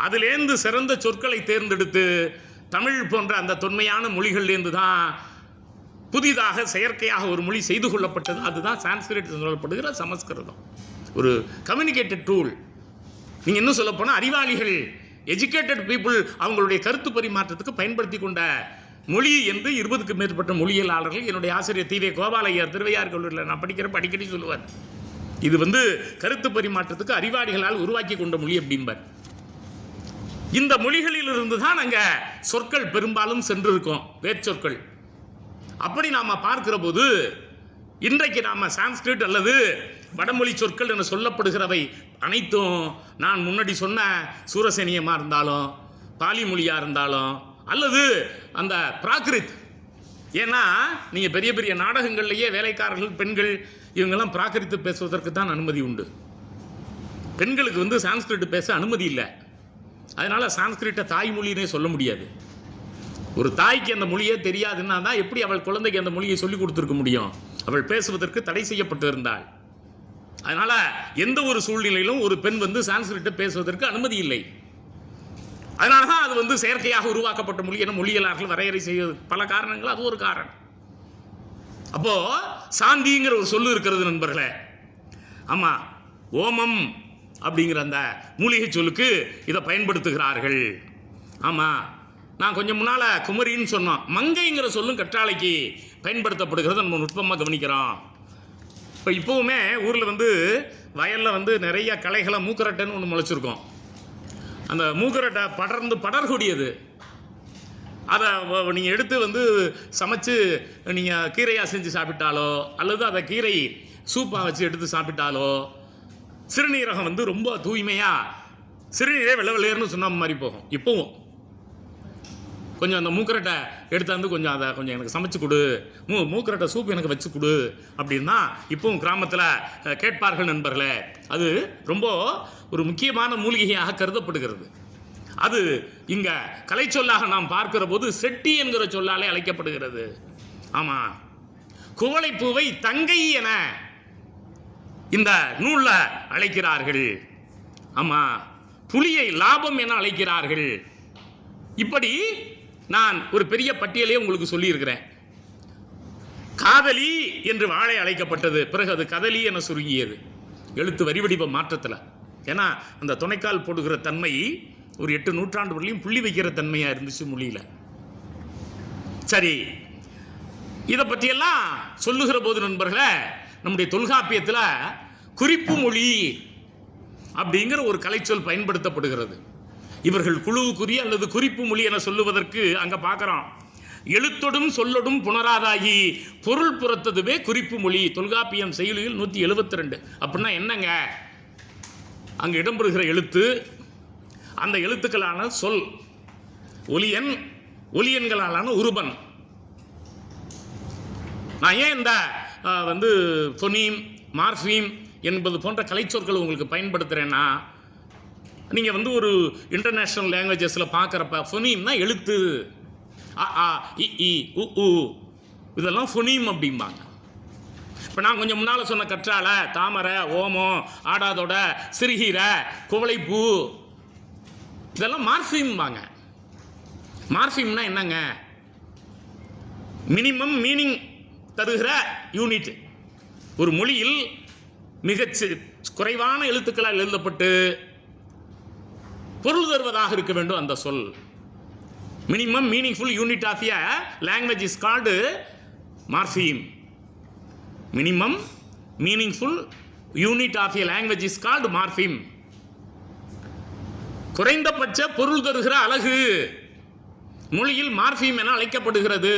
அதிலேருந்து சிறந்த சொற்களை தேர்ந்தெடுத்து தமிழ் போன்ற அந்த தொன்மையான மொழிகள்லேருந்து தான் புதிதாக செயற்கையாக ஒரு மொழி செய்து கொள்ளப்பட்டது. அதுதான் சான்ஸ்கிரிட் சொல்லப்படுகிற சமஸ்கிருதம். ஒரு கம்யூனிகேட்டட் டூல். நீங்கள் இன்னும் சொல்ல போனால் அறிவாளிகள், எஜுகேட்டட் பீப்புள் அவங்களுடைய கருத்து பரிமாற்றத்துக்கு பயன்படுத்தி கொண்ட மொழி என்று 20க்கும் மேற்பட்ட மொழியியலாளர்கள், என்னுடைய ஆசிரியர் தி.வே. கோபாலையர் திருவையார் கல்லூரியில் நான் படிக்கிறப்ப அடிக்கடி சொல்லுவார், இது வந்து கருத்து பரிமாற்றத்துக்கு அறிவாளிகளால் உருவாக்கி கொண்ட மொழி அப்படிம்பார். இந்த மொழிகளில் இருந்து தான் அங்கே சொற்கள் பெரும்பாலும் சென்றிருக்கும், வேர்ச்சொற்கள். அப்படி நாம் பார்க்கிற போது இன்றைக்கு நாம் சான்ஸ்கிரிட் அல்லது வடமொழி சொற்கள் என சொல்லப்படுகிறவை அனைத்தும் நான் முன்னாடி சொன்ன சூரசேனியமாக இருந்தாலும், பாலி மொழியாக இருந்தாலும், அல்லது அந்த பிராகிருத். ஏன்னா நீங்கள் பெரிய பெரிய நாடகங்கள்லேயே வேலைக்காரர்கள், பெண்கள் இவங்கெல்லாம் பிராகிருத்து பேசுவதற்கு தான் அனுமதி உண்டு. பெண்களுக்கு வந்து சான்ஸ்கிரிட் பேச அனுமதி இல்லை. அதனால் சான்ஸ்கிரிட்டை தாய்மொழினே சொல்ல முடியாது. ஒரு தாய்க்கு அந்த மொழியே தெரியாதுன்னா தான் எப்படி அவள் குழந்தைக்கு அந்த மொழியை சொல்லிக் கொடுத்துருக்க முடியும்? அவள் பேசுவதற்கு தடை செய்யப்பட்டு இருந்தாள். அதனால் எந்த ஒரு சூழ்நிலையிலும் ஒரு பெண் வந்து சான்ஸ்கிரிட்டை பேசுவதற்கு அனுமதி இல்லை. அதனால தான் அது வந்து செயற்கையாக உருவாக்கப்பட்ட மொழி என மொழியியலாளர்கள் வரையறை செய்வது பல காரணங்கள், அது ஒரு காரணம். அப்போ சாந்திங்கிற ஒரு சொல்லு இருக்கிறது நண்பர்களே. ஆமாம், ஓமம் அப்படிங்கிற அந்த மூலிகை சொல்லுக்கு இதை பயன்படுத்துகிறார்கள். ஆமாம், நான் கொஞ்சம் முன்னால் குமரின்னு சொன்னோம். மங்கைங்கிற சொல்லும் கற்றாழைக்கு பயன்படுத்தப்படுகிறத நம்ம நுட்பமாக கவனிக்கிறோம். இப்போவுமே ஊரில் வந்து வயலில் வந்து நிறைய களைகளை, மூக்கரட்டைன்னு ஒன்று முளைச்சிருக்கோம். அந்த மூக்கரட்டை படர்கூடியது. அதை நீங்கள் எடுத்து வந்து சமைச்சு நீங்கள் கீரையாக செஞ்சு சாப்பிட்டாலோ, அல்லது அதை கீரை சூப்பாக வச்சு எடுத்து சாப்பிட்டாலோ, சிறுநீரகம் வந்து ரொம்ப தூய்மையாக, சிறுநீரே வெள்ளை வெள்ளையர்னு சொன்ன மாதிரி போகும். இப்போவும் கொஞ்சம் அந்த மூக்கரட்டை எடுத்தாந்து கொஞ்சம் அதை கொஞ்சம் எனக்கு சமைச்சு கொடு, மூக்கரட்டை சூப் எனக்கு வச்சு கொடு அப்படின்னா இப்போவும் கிராமத்தில் கேட்பார்கள் நண்பர்களே. அது ரொம்ப ஒரு முக்கியமான மூலிகையாக கருதப்படுகிறது. அது இங்கே கலை சொல்லாக நாம் பார்க்கிற போது செட்டி என்கிற சொல்லாலே அழைக்கப்படுகிறது. ஆமாம், குவளைப்பூவை தங்கை என இந்த நூலில் அழைக்கிறார்கள். ஆமாம், புலியை லாபம் என அழைக்கிறார்கள். இப்படி நான் ஒரு பெரிய பட்டியலே உங்களுக்கு சொல்லியிருக்கிறேன். காதலி என்று வாழை அழைக்கப்பட்டது, பிறகு அது கதலி என சுருங்கியது எழுத்து வரிவடிவ மாற்றத்தில். ஏன்னா அந்த துணைக்கால் போடுகிற தன்மை ஒரு 8 நூற்றாண்டு வரலையும் புள்ளி வைக்கிற தன்மையாக இருந்துச்சு மொழியில். சரி, இதை பற்றியெல்லாம் சொல்லுகிற போது நண்பர்களே, நம்முடைய தொல்காப்பியத்தில் குறிப்பு மொழி அப்படிங்கிற ஒரு கலைச்சொல் பயன்படுத்தப்படுகிறது. இவர்கள் குழுவுக்குரிய அல்லது குறிப்பு மொழி என சொல்லுவதற்கு அங்கே பார்க்குறோம், எழுத்தொடும் சொல்லொடும் புணராதாகி பொருள் புறத்ததுவே குறிப்பு மொழி. தொல்காப்பியம் செயலியில் 172. அப்படின்னா என்னங்க? அங்கே இடம்பெறுகிற எழுத்து, அந்த எழுத்துக்களான சொல், ஒலியன், ஒலியன்களாலான உருபன். நான் ஏன் இந்த வந்து ஃபொனீம், மார்ஃபீம் என்பது போன்ற கலைச்சொற்கள் உங்களுக்கு பயன்படுத்துகிறேன்னா, நீங்கள் வந்து ஒரு இன்டர்நேஷ்னல் லாங்குவேஜஸில் பார்க்குறப்ப ஃபொனீம்னா எழுத்து, அ ஆ இ ஈ உ ஊ, இதெல்லாம் ஃபொனீம் அப்படிம்பாங்க. இப்போ நான் கொஞ்சம் முன்னால் சொன்ன கற்றாழை, தாமரை, ஓமம், ஆடாதோட, சிறுகீரை, குவளைப்பூ, இதெல்லாம் மார்ஃபிம்பாங்க. மார்ஃபிம்னா என்னங்க? மினிமம் மீனிங் தருகிற யூனிட். ஒரு மொழியில் மிகச் குறைவான எழுத்துக்களால் எழுதப்பட்டு பொருள் தருவதாக இருக்க வேண்டும் அந்த சொல். Minimum meaningful unit of a language is called morpheme. Minimum meaningful unit of a language is called morpheme. குறைந்தபட்ச பொருள் தருகிற அலகு மொழியில் மார்ஃபிம் என அழைக்கப்படுகிறது.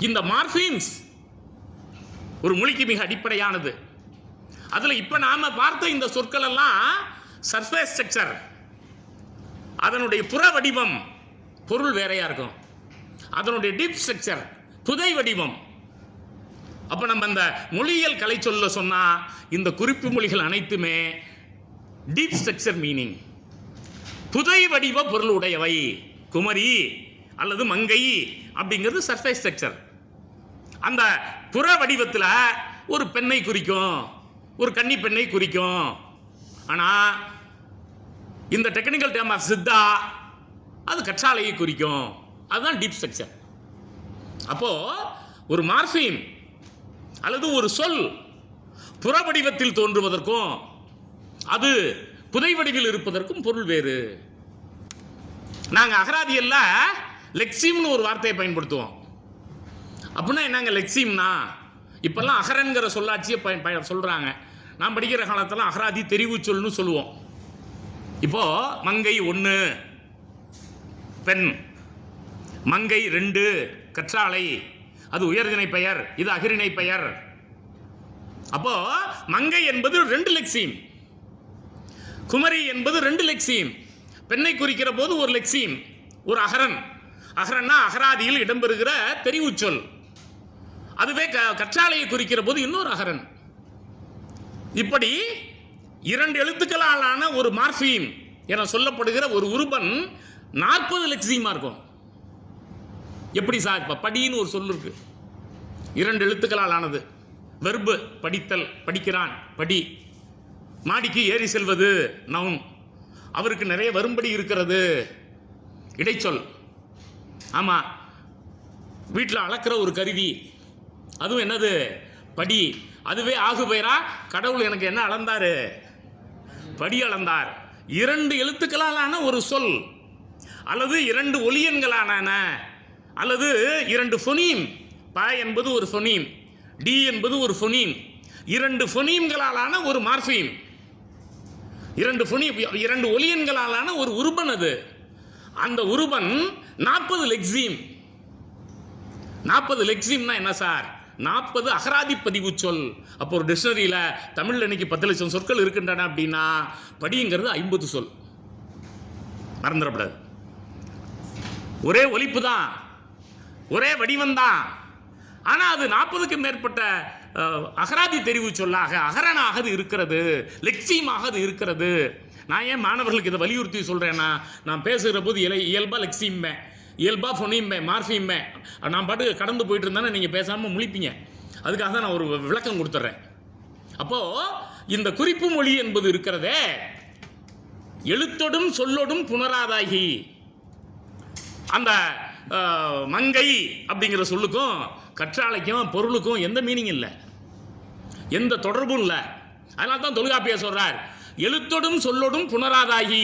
இந்த மார்ஃபிம்ஸ் ஒரு மொழிக்கு மிக அடிப்படையானது. அதில் இப்போ நாம பார்த்த இந்த சொற்கள் எல்லாம் சர்ஃபேஸ் ஸ்ட்ரக்சர், அதனுடைய புற வடிவம் பொருள் வேறையா இருக்கும். அதனுடைய டீப் ஸ்ட்ரக்சர் புதை வடிவம். அப்போ நம்ம அந்த மொழியியல் கலை சொல்ல சொன்னா இந்த குறிப்பு மொழிகள் அனைத்துமே டீப் ஸ்ட்ரக்சர் மீனிங், புதை வடிவ பொருள் உடையவை. குமரி அல்லது மங்கை அப்படிங்கிறது சர்ஃபேஸ் ஸ்ட்ரக்சர். அந்த புற வடிவத்தில் ஒரு பெண்ணை குறிக்கும், ஒரு கன்னி பெண்ணை குறிக்கும். ஆனால் இந்த டெக்னிக்கல் டேர்ம் ஆஃப் சித்தா அது கற்றாழையை குறிக்கும். அதுதான் டீப் ஸ்ட்ரக்சர். அப்போ ஒரு மார்ஃபிம் அல்லது ஒரு சொல் புற வடிவத்தில் தோன்றுவதற்கும் அது புதை வடிவில் இருப்பதற்கும் பொருள் வேறு. நாங்கள் அகராதியில் லெக்சிம்னு ஒரு வார்த்தையை பயன்படுத்துவோம். அப்படின்னா என்னங்க லெக்சிம்னா? இப்பெல்லாம் அகரன்கிற சொல்லாட்சியை சொல்றாங்க. நான் படிக்கிற காலத்தில் அகராதி தெரிவு சொல்னு சொல்லுவோம். இப்போ மங்கை 1 பெண், மங்கை 2 கற்றாழை, அது உயர்திணை பெயர், இது அகிரிணை பெயர். அப்போ மங்கை என்பது 2 லெக்சிம், குமரி என்பது 2 லெக்சிம். பெண்ணை குறிக்கிற போது ஒரு லெக்சிம், ஒரு அகரன். அகரன்னா அகராதியில் இடம்பெறுகிற தெரிவு சொல். அதுவே கற்றாழையை குறிக்கிற போது இன்னொரு அகரன். இப்படி 2 எழுத்துக்களாலான ஒரு மார்ஃபிம் என சொல்லப்படுகிற ஒரு உருபன் 40 லெக்சிமா இருக்கும். எப்படி சார்? இப்போ படின்னு ஒரு சொல் இருக்கு, 2 எழுத்துக்களால் ஆனது. வெர்பு படித்தல், படிக்கிறான், படி. மாடிக்கு ஏறி செல்வது நவுன், அவருக்கு நிறைய வரும்படி இருக்கிறது இடைச்சொல். ஆமாம், வீட்டில் அளக்கிற ஒரு கருவி, அதுவும் என்னது? படி. அதுவே ஆகு பெயரா? கடவுள் எனக்கு என்ன அளந்தாரு? படி அளந்தார். 2 எழுத்துக்களாலான ஒரு சொல் அல்லது 2 ஒலியன்களான அல்லது 2 ஃபொனீம். ப என்பது ஒரு ஃபொனீம், டி என்பது ஒரு ஃபொனீம். 2 ஃபொனீம்களாலான ஒரு மார்ஃபிம், 2 ஒலியன்களாலான ஒரு உருபன். அது அந்த உருபன் 40 லெக்சிம். 40 லெக்சிம்னா என்ன சார்? 40 அகராதி பதிவு சொல். அப்போ ஒரு டிக்ஷனரியில் தமிழில் இன்னைக்கு 10 லட்சம் சொற்கள் இருக்கின்றன அப்படின்னா படிங்கிறது 50 சொல். மறந்துடக்கூடாது. ஒரே ஒலிப்பு தான், ஒரே வடிவம் தான். ஆனால் அது 40க்கும் மேற்பட்ட அகராதி தெரிவு சொல்லாக, அகரனாக அது இருக்கிறது, லெக்சியமாக அது இருக்கிறது. நான் ஏன் மாணவர்களுக்கு இதை வலியுறுத்தி சொல்கிறேன்னா, நான் பேசுகிற போது இயல்பாக லெக்சியுமே, இயல்பாக ஃபொனீமே, மார்ஃபியுமே, நான் பாட்டு கடந்து போயிட்டு இருந்தானே நீங்கள் பேசாமல் முழிப்பீங்க. அதுக்காக தான் நான் ஒரு விளக்கம் கொடுத்துட்றேன். அப்போது இந்த குறிப்பு மொழி என்பது இருக்கிறதே, எழுத்தொடும் சொல்லொடும் புனராதாகி. அந்த மங்கை அப்படிங்கிற சொல்லுக்கும் கற்றாழைக்கும் பொருளுக்கும் எந்த மீனிங் இல்லை, எந்த தொடர்பும் இல்லை. அதனால தான் தொல்காப்பியர் சொல்றார், எழுத்தொடும் சொல்லொடும் புனராதாகி.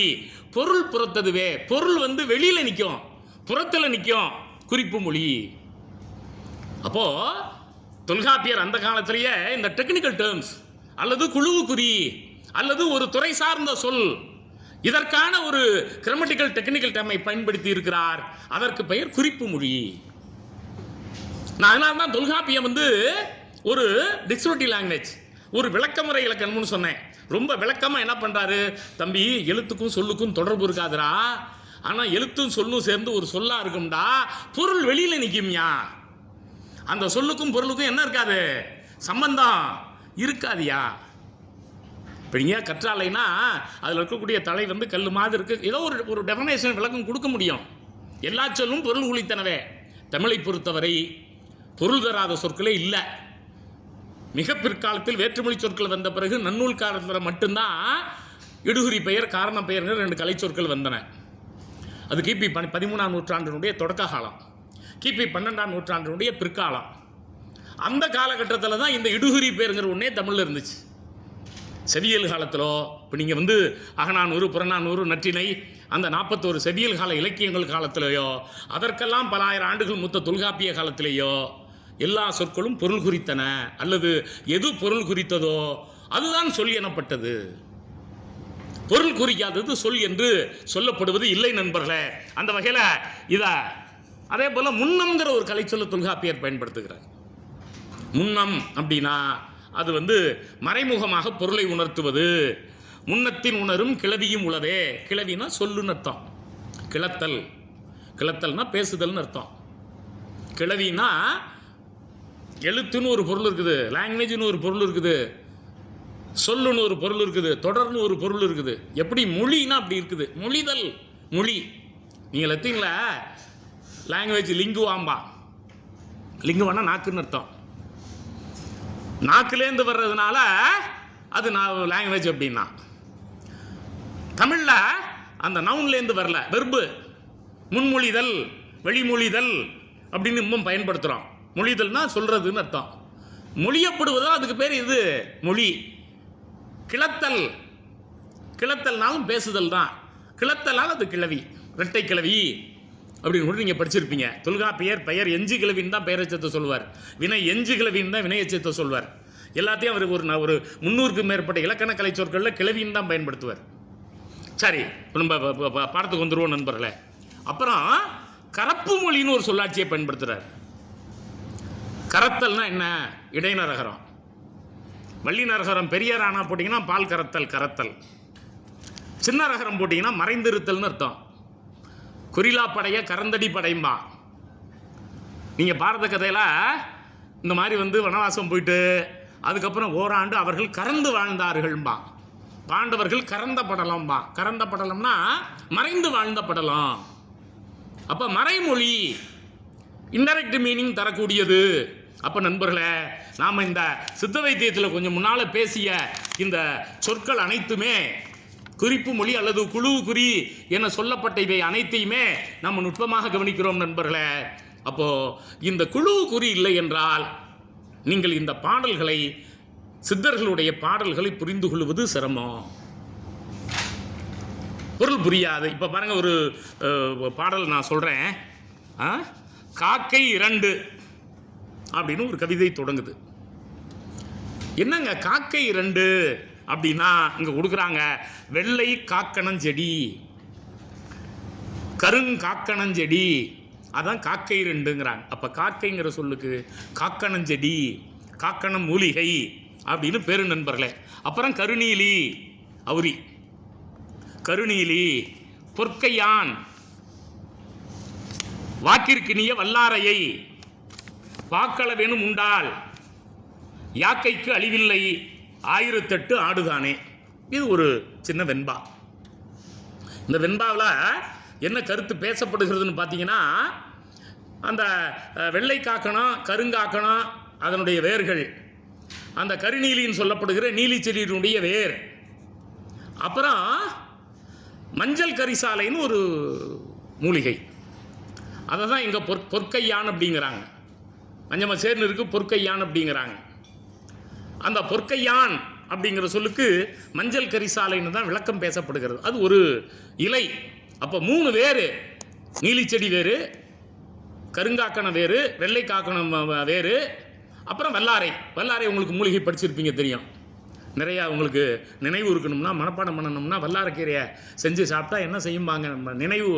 பொருள் புறத்ததுவே. பொருள் வெளியில் நிற்கும், புறத்தில் நிற்கும் குறிப்பு மொழி. அப்போ தொல்காப்பியர் அந்த காலத்திலேயே இந்த டெக்னிக்கல் டேர்ம்ஸ் அல்லது குழுவு குறி அல்லது ஒரு துறை சார்ந்த சொல், இதற்கான ஒரு கிராமட்டிக்கல் டெக்னிக்கல் டேர்மை பயன்படுத்தி இருக்கிறார். அதற்கு பெயர் குறிப்பு மொழி. அதனால தான் தொல்காப்பியம் ஒரு டிக்ஷனரி லாங்குவேஜ், ஒரு விளக்கமுறை இலக்கணம்னு சொன்னேன். ரொம்ப விளக்கமாக என்ன பண்ணுறாரு, தம்பி எழுத்துக்கும் சொல்லுக்கும் தொடர்பு இருக்காதுரா, ஆனால் எழுத்தும் சொல்லும் சேர்ந்து ஒரு சொல்லாக இருக்கும்டா, பொருள் வெளியில் நிற்கும்யா. அந்த சொல்லுக்கும் பொருளுக்கும் என்ன இருக்காது? சம்பந்தம் இருக்காதியா. இப்போ நீங்கள் கற்றாழைனா அதில் இருக்கக்கூடிய தலை கல் மாதிரி இருக்குது, ஏதோ ஒரு டெஃபனேஷன் விளக்கம் கொடுக்க முடியும். எல்லா சொல்லும் பொருள் உளித்தனவே. தமிழை பொறுத்தவரை பொருள் தராத சொற்களே இல்லை. மிக பிற்காலத்தில் வேற்றுமொழி சொற்கள் வந்த பிறகு நன்னூல் காலத்தில் மட்டும்தான் இடுகுறி பெயர் காரண பெயர்கள் 2 கலை சொற்கள் வந்தன. அது கிபி 13ஆம் நூற்றாண்டினுடைய தொடக்க காலம், கிபி 12ஆம் நூற்றாண்டினுடைய பிற்காலம். அந்த காலகட்டத்தில் தான் இந்த இடுகுறி பெயருங்கிற ஒன்றே தமிழில் இருந்துச்சு. செவியல் காலத்திலோ இப்போ நீங்கள் வந்து அகநானூறு புறநானூறு நற்றிணை அந்த 41 செவியல் கால இலக்கியங்கள் காலத்திலேயோ அதற்கெல்லாம் பல ஆயிரம் ஆண்டுகள் மூத்த தொல்காப்பிய காலத்திலேயோ எல்லா சொற்களும் பொருள் குறித்தன, அல்லது எது பொருள் குறித்ததோ அதுதான் சொல் எனப்பட்டது. பொருள் குறிக்காதது சொல் என்று சொல்லப்படுவது இல்லை நண்பர்களே. அந்த வகையில் இதை அதே போல் முன்னம்ங்கிற ஒரு கலை சொல்ல தொல்காப்பியர் பயன்படுத்துகிறார். முன்னம் அப்படின்னா அது வந்து மறைமுகமாக பொருளை உணர்த்துவது. முன்னத்தின் உணரும் கிளவியும் உளதே. கிளவினா சொல்லுன்னு அர்த்தம். கிளத்தல், கிளத்தல்னா பேசுதல்னு அர்த்தம். கிளவினா எழுத்துன்னு ஒரு பொருள் இருக்குது, லாங்குவேஜ்னு ஒரு பொருள் இருக்குது, சொல்லுன்னு ஒரு பொருள் இருக்குது, தொடர்னு ஒரு பொருள் இருக்குது. எப்படி மொழினா அப்படி இருக்குது. மொழிதல், மொழி. நீங்கள் எடுத்தீங்களா லாங்குவேஜ் லிங்குவாம்பா. லிங்குவானா நாக்குன்னு அர்த்தம். நாக்குலேருந்து வர்றதுனால அது லாங்குவேஜ். அப்படின்னா தமிழில் அந்த நவுன்லேருந்து வரல, வெர்பு. முன்மொழிதல், வெளிமொழிதல் அப்படின்னு இன்னும் பயன்படுத்துகிறோம். மொழிதல்னா சொல்கிறதுன்னு அர்த்தம். மொழியப்படுவதோ அதுக்கு பேர் இது மொழி. கிளத்தல், கிளத்தல்னாலும் பேசுதல் தான். கிளத்தலால் அது கிளவி, இரட்டை கிளவி அப்படின்னு கூட நீங்கள் படிச்சிருப்பீங்க. தொல்காப்பியர் பெயர் எஞ்சு கிளவின்னு தான் பெயரச்சத்தை சொல்வார், வினை எஞ்சு கிளவின்னு தான் வினையச்சத்தை சொல்வார். எல்லாத்தையும் அவர் ஒரு 300க்கும் மேற்பட்ட இலக்கண கலை சொற்களில் கிளவின்னு தான் பயன்படுத்துவார். சரி, நம்ம பாடத்துக்கு வந்துடுவோம் நண்பர்களே. அப்புறம் கரப்பு மொழின்னு ஒரு சொல்லாட்சியை பயன்படுத்துகிறார். கரத்தல்னா என்ன? இடைநரகரம். வள்ளி நரகரம் பெரிய ராணா போட்டிங்கன்னா பால் கரத்தல், கரத்தல். சின்ன ரகரம் போட்டிங்கன்னா மறைந்திருத்தல்னு அர்த்தம். குறிலா படைய கரந்தடி படையும்பா. நீங்கள் பாரத கதையில் இந்த மாதிரி வந்து வனவாசம் போயிட்டு அதுக்கப்புறம் ஓராண்டு அவர்கள் கறந்து வாழ்ந்தார்கள்பா. பாண்டவர்கள் கறந்த படலம்பா. கறந்த படலம்னா மறைந்து வாழ்ந்த படலம். அப்போ மறைமொழி இன்டைரக்ட் மீனிங் தரக்கூடியது. அப்போ நண்பர்களே, நாம் இந்த சித்த வைத்தியத்தில் கொஞ்சம் முன்னால் பேசிய இந்த சொற்கள் அனைத்துமே குறிப்பு மொழி அல்லது குழு குறி என சொல்லப்பட்ட இவை அனைத்தையுமே நம்ம நுட்பமாக கவனிக்கிறோம் நண்பர்களே. அப்போ இந்த குழு குறி இல்லை என்றால் நீங்கள் இந்த பாடல்களை, சித்தர்களுடைய பாடல்களை புரிந்து கொள்வது சிரமம், பொருள் புரியாது. இப்போ பாருங்க, ஒரு பாடல் நான் சொல்கிறேன். காக்கை 2 அப்படின்னு ஒரு கவிதை தொடங்குது. என்னங்க காக்கை 2 அப்படின்னா இங்கே கொடுக்குறாங்க, வெள்ளை காக்கணஞ்செடி, கருங்காக்கணஞ்செடி, அதான் காக்கை 2ங்கிறாங்க. அப்போ காக்கைங்கிற சொல்லுக்கு காக்கணஞ்செடி, காக்கணம் மூலிகை அப்படின்னு பேரு நண்பர்களே. அப்புறம் கருநீலி, அவுரி, கருநீலி, பொற்கையான், வாக்கிற்கினிய வல்லாரையை, வாக்களவேனும் உண்டால், யாக்கைக்கு அழிவில்லை, 1008 ஆடுதானே. இது ஒரு சின்ன வெண்பா. இந்த வெண்பாவில் என்ன கருத்து பேசப்படுகிறதுன்னு பார்த்தீங்கன்னா, அந்த வெள்ளை காக்கணம், கருங்காக்கணம், அதனுடைய வேர்கள், அந்த கருநீலின்னு சொல்லப்படுகிற நீலி செடியினுடைய வேர், அப்புறம் மஞ்சள் கரிசாலைன்னு ஒரு மூலிகை, அதை தான் இங்கே பொற்கையான் அப்படிங்கிறாங்க. மஞ்சமா சேர்ந்து இருக்கு, பொற்கையான் அப்படிங்கிறாங்க. அந்த பொற்கையான் அப்படிங்கிற சொல்லுக்கு மஞ்சள் கரிசாலைன்னு தான் விளக்கம் பேசப்படுகிறது. அது ஒரு இலை. அப்போ 3 வேறு, நீலி செடி வேறு, கருங்காக்கணம் வேறு, வெள்ளை காக்கணம் வேறு, அப்புறம் வல்லாரை. வல்லாரை உங்களுக்கு மூலிகை படிச்சிருப்பீங்க, தெரியும். நிறையா உங்களுக்கு நினைவு இருக்கணும்னா, மனப்பாடம் பண்ணணும்னா வல்லாரைக்கீரையை செஞ்சு சாப்பிட்டா என்ன செய்யும்பாங்க, நம்ம நினைவு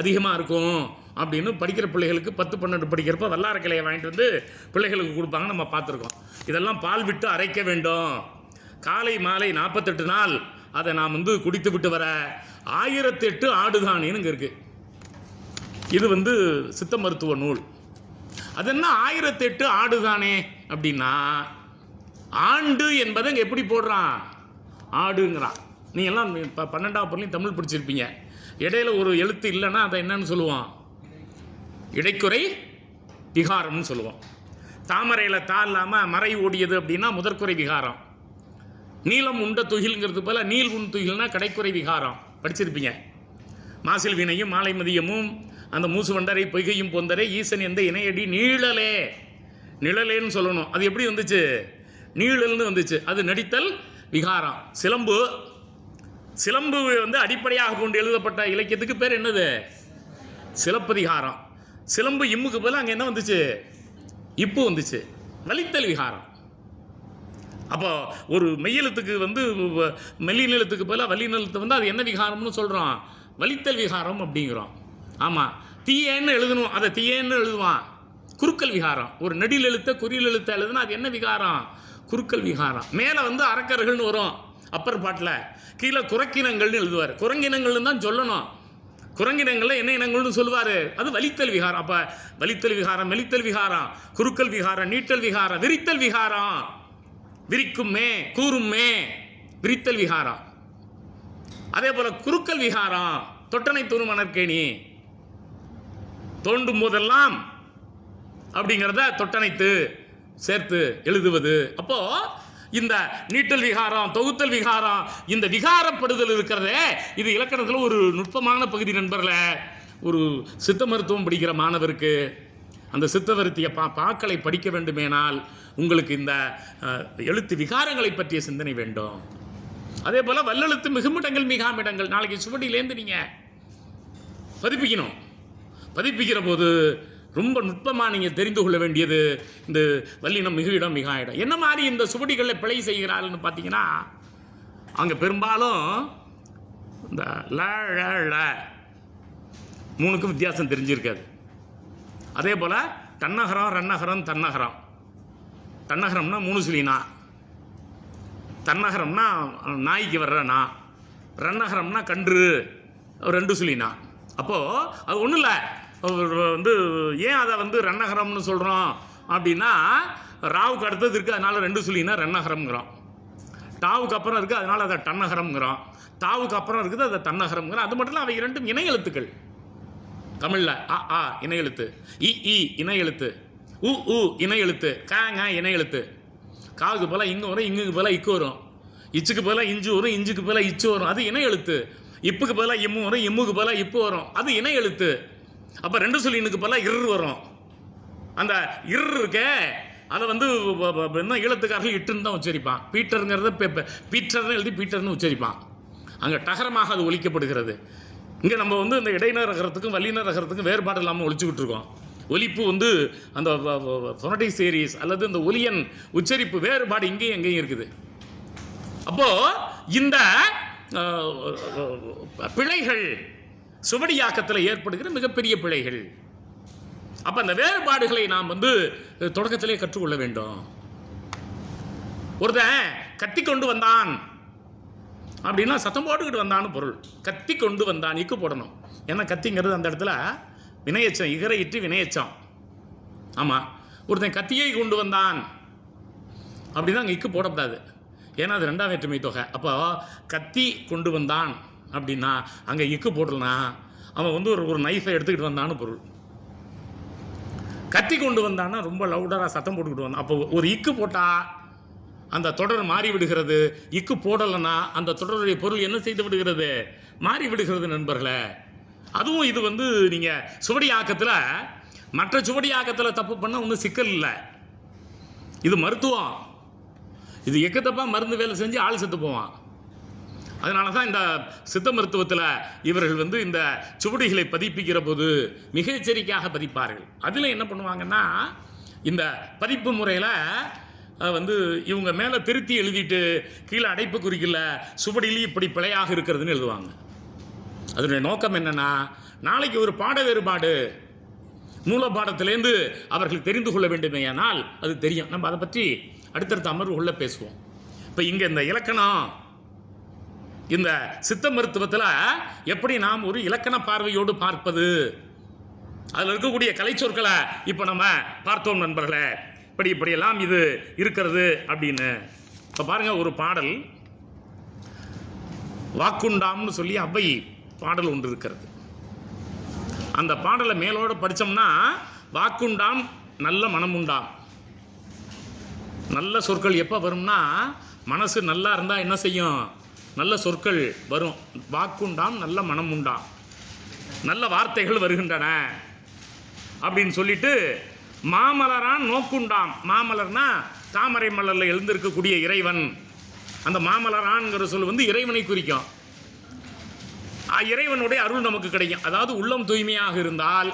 அதிகமாக இருக்கும் அப்படின்னு படிக்கிற பிள்ளைகளுக்கு 10, 12 படிக்கிறப்ப வல்லாரைக்கிளையை வாங்கிட்டு வந்து பிள்ளைகளுக்கு கொடுப்பாங்க, நம்ம பார்த்துருக்கோம். இதெல்லாம் பால் விட்டு அரைக்க வேண்டும், காலை மாலை 48 நாள் அதை நாம் வந்து குடித்து விட்டு வர 1008 ஆடுதானேன்னு இங்கே இருக்குது. இது சித்த மருத்துவ நூல். அது என்ன 1008 ஆடுதானே அப்படின்னா, ஆண்டு என்பதை இங்கே எப்படி போடுறான், ஆடுங்கிறான். நீங்கள்லாம் 12ஆம் பொருளையும் தமிழ் படிச்சிருப்பீங்க. இடையில ஒரு எழுத்து இல்லைன்னா அதை என்னன்னு சொல்லுவோம், இடைக்குறை விகாரம்னு சொல்லுவோம். தாமரையில் தா இல்லாமல் மறை ஓடியது அப்படின்னா முதற்குறை விகாரம். நீலம் உண்ட துகில்ங்கிறது போல நீல் உண் துகில்னா கடைக்குறை விகாரம். படிச்சிருப்பீங்க. மாசில் வினையும் மாலை மதியமும் அந்த மூசு வண்டரை பொய்கையும் பொந்தரை ஈசன் எந்த இணையடி நீழலே, நிழலேன்னு சொல்லணும். அது எப்படி வந்துச்சு? நீழல்னு வந்துச்சு. அது நடித்தல் விகாரம். சிலம்பு, சிலம்பு வந்து அடிப்படையாக கொண்டு எழுதப்பட்ட இலக்கியத்துக்கு பேர் என்னது? சிலப்பதிகாரம். சிலம்பு இம்முக்கு போல அங்கே என்ன வந்துச்சு? இப்பு வந்துச்சு. வலித்தல் விகாரம். அப்போ ஒரு மெய்யெழுத்துக்கு வந்து மெல்லிநிலத்துக்கு போல வல்லிநிலத்து வந்து அது என்ன விகாரம்னு சொல்கிறோம்? வலித்தல் விகாரம் அப்படிங்கிறோம். ஆமாம், தீயேன்னு எழுதணும், அதை தீயேன்னு எழுதுவான். குறுக்கல் விகாரம். ஒரு நெடில் எழுத்த குறியில் எழுத்த எழுதுனா அது என்ன விகாரம்? குறுக்கல் விகாரம். மேலே வந்து அரக்கர்கள்னு வரும் அப்பர் பாட்டில், கீழே குரக்கினங்கள்னு எழுதுவார். குரங்கினங்கள்னு தான் சொல்லணும். குரங்கினங்களில் என்ன இனங்கள்னு சொல்லுவார், அது வலித்தல் விகாரம். அப்போ வலித்தல் விகாரம், மெலித்தல் விகாரம், குறுக்கல் விகாரம், நீட்டல் விகாரம், விரித்தல் விகாரம். விரிக்குமே கூறுமே விரித்தல் விகாரம். அதே போல குறுக்கல் விகாரம், தொட்டனை தூரும் மணற்கேணி, தோண்டும் போதெல்லாம் அப்படிங்கிறத தொட்டனைத்து சேர்த்து எழுதுவது. அப்போ இந்த நீட்டல் விகாரம், தொகுத்தல் விகாரம், இந்த விகாரப்படுதல் இருக்கிறதே, இது இலக்கணத்தில் ஒரு நுட்பமான பகுதி நண்பர்களே. ஒரு சித்த மருத்துவம் படிக்கிற மாணவருக்கு அந்த சித்தவருத்திய பாக்களை படிக்க வேண்டுமேனால் உங்களுக்கு இந்த எழுத்து விகாரங்களை பற்றிய சிந்தனை வேண்டும். அதே போல் வல்லெழுத்து மிகுமிடங்கள் மிகாமிடங்கள் நாளைக்கு சுவடியிலேருந்து நீங்கள் பதிப்பிக்கணும். பதிப்பிக்கிற போது ரொம்ப நுட்பமாக நீங்கள் தெரிந்து கொள்ள வேண்டியது இந்த வல்லினம் மிகுயிடம் மிகாயிடம். என்ன மாதிரி இந்த சுவடிகளில் பிழை செய்கிறாள்னு பார்த்தீங்கன்னா, அங்கே பெரும்பாலும் இந்த ல மூணுக்கும் வித்தியாசம் தெரிஞ்சிருக்காது. அதே போல் தன்னகரம், ரன்னகரம், தன்னகரம். தன்னகரம்னா 3 சுழினா, தன்னகரம்னா நாய்க்கு வர்றனா, ரன்னகரம்னா கன்று 2 சுழினா. அப்போது அது ஒன்றும் இல்லை, வந்து ஏன் அதை வந்து ரன்னகரம்னு சொல்கிறோம் அப்படின்னா, ராவுக்கு அடுத்தது இருக்குது அதனால் 2 சுழினா ரன்னகரம்ங்கிறோம். டாவுக்கு அப்புறம் இருக்குது அதனால் அதை டன்னகரம்ங்கிறோம். தாவுக்கு அப்புறம் இருக்குது அதை தன்னகரம்ங்கிறோம். அது மட்டும் இல்லை, அவை 2ம் இணை எழுத்துக்கள். தமிழில் அ ஆ இணை எழுத்து, இ இ இணை எழுத்து, உ உ இணை எழுத்து, க இணை எழுத்து. காவுக்கு போல இங்கு வரும், இங்குக்கு போல இக்கு வரும். இச்சுக்கு போல இஞ்சு வரும், இஞ்சுக்கு போல இச்சு வரும், அது இணை எழுத்து. இப்புக்கு போல இம்மு வரும், இம்முக்கு போல இப்பு வரும், அது இணை எழுத்து. அப்போ 2 சொல்லினுக்கு போல இர் வரும். அந்த இர் இருக்கே அதை வந்து என்ன ஈழத்துக்காரர்கள் இட்டுன்னு தான் உச்சரிப்பான். பீட்டருங்கிறத பீட்டர்னு எழுதி பீட்டர்னு உச்சரிப்பான். அங்கே டகரமாக அது ஒலிக்கப்படுகிறது. இங்கே நம்ம வந்து இந்த இடையினர் ரகரத்துக்கும் வல்லினர் ரகரத்துக்கும் வேறுபாடு இல்லாமல் ஒழிச்சுக்கிட்டு இருக்கோம். ஒலிப்பு வந்து அந்த ஃபொனடிக் சீரீஸ் அல்லது இந்த ஒலியன் உச்சரிப்பு வேறுபாடு இங்கேயும் எங்கேயும் இருக்குது. அப்போது இந்த பிழைகள் சுவடியாக்கத்தில் ஏற்படுகிற மிகப்பெரிய பிழைகள். அப்போ அந்த வேறுபாடுகளை நாம் வந்து தொடக்கத்திலே கற்றுக்கொள்ள வேண்டும். ஒருத்தன் கத்தி கொண்டு வந்தான் அப்படின்னா சத்தம் போட்டுக்கிட்டு வந்தான்னு பொருள். கத்தி கொண்டு வந்தான் இக்கு போடணும். ஏன்னா கத்திங்கிறது அந்த இடத்துல வினையச்சம், இகரை இட்டு வினையச்சம். ஆமாம், ஒருத்தன் கத்தியை கொண்டு வந்தான் அப்படின்னா அங்கே இக்கு போடக்கூடாது. ஏன்னா அது 2ஆம் வேற்றுமை தொகை. அப்போ கத்தி கொண்டு வந்தான் அப்படின்னா அங்கே இக்கு போடலாம். அவன் வந்து ஒரு நைஃபை எடுத்துக்கிட்டு வந்தான்னு பொருள். கத்தி கொண்டு வந்தான்னா ரொம்ப லவுடராக சத்தம் போட்டுக்கிட்டு வந்தான். அப்போ ஒரு இக்கு போட்டால் அந்த தொடர் மாறி விடுகிறது. இக்கு போடலைன்னா அந்த தொடருடைய பொருள் என்ன செய்து விடுகிறது? மாறி விடுகிறது நண்பர்களே. அதுவும் இது வந்து நீங்கள் சுவடியாக்கத்தில் மற்ற சுவடியாக்கத்தில் தப்பு பண்ணால் ஒன்றும் சிக்கல் இல்லை. இது மருத்துவம். இது எக்கத்தப்பாக மருந்து வேலை செஞ்சு ஆள் செத்து போவான். அதனால தான் இந்த சித்த மருத்துவத்தில் இவர்கள் வந்து இந்த சுவடிகளை பதிப்பிக்கிற போது மிக எச்சரிக்கையாக பதிப்பார்கள். அதில் என்ன பண்ணுவாங்கன்னா, இந்த பதிப்பு முறையில் வந்து இவங்க மேலே திருத்தி எழுதிட்டு கீழே அடைப்பு குறிக்கல சுவடியிலேயே இப்படி பிழையாக இருக்கிறதுன்னு எழுதுவாங்க. அதனுடைய நோக்கம் என்னென்னா, நாளைக்கு ஒரு பாட வேறுபாடு மூல பாடத்திலேருந்து அவர்கள் தெரிந்து கொள்ள வேண்டுமேயானால் அது தெரியும். நம்ம அதை பற்றி அடுத்தடுத்த அமர்வுகளில் பேசுவோம். இப்போ இங்கே இந்த இலக்கணம், இந்த சித்த மருத்துவத்தில் எப்படி நாம் ஒரு இலக்கண பார்வையோடு பார்ப்பது, அதில் இருக்கக்கூடிய கலை சொற்களை இப்போ நம்ம பார்த்தோம் நண்பர்களே. இப்படியெல்லாம் இது இருக்கிறது அப்படின்னு. இப்போ பாருங்கள், ஒரு பாடல் வாக்குண்டாம்னு சொல்லி அவ்வை பாடல் ஒன்று இருக்கிறது. அந்த பாடலை மேலோடு படித்தோம்னா வாக்குண்டாம் நல்ல மனம் உண்டாம். நல்ல சொற்கள் எப்போ வரும்னா, மனசு நல்லா இருந்தால் என்ன செய்யும்? நல்ல சொற்கள் வரும். வாக்குண்டாம் நல்ல மனம் உண்டாம், நல்ல வார்த்தைகள் வருகின்றன அப்படின்னு சொல்லிட்டு, மாமலரான் நோக்குண்டாம். மாமலர்னா தாமரை மலரில் எழுந்திருக்கக்கூடிய இறைவன். அந்த மாமலரான்ங்கிற சொல் வந்து இறைவனை குறிக்கும். இறைவனுடைய அருள் நமக்கு கிடைக்கும். அதாவது உள்ளம் தூய்மையாக இருந்தால்,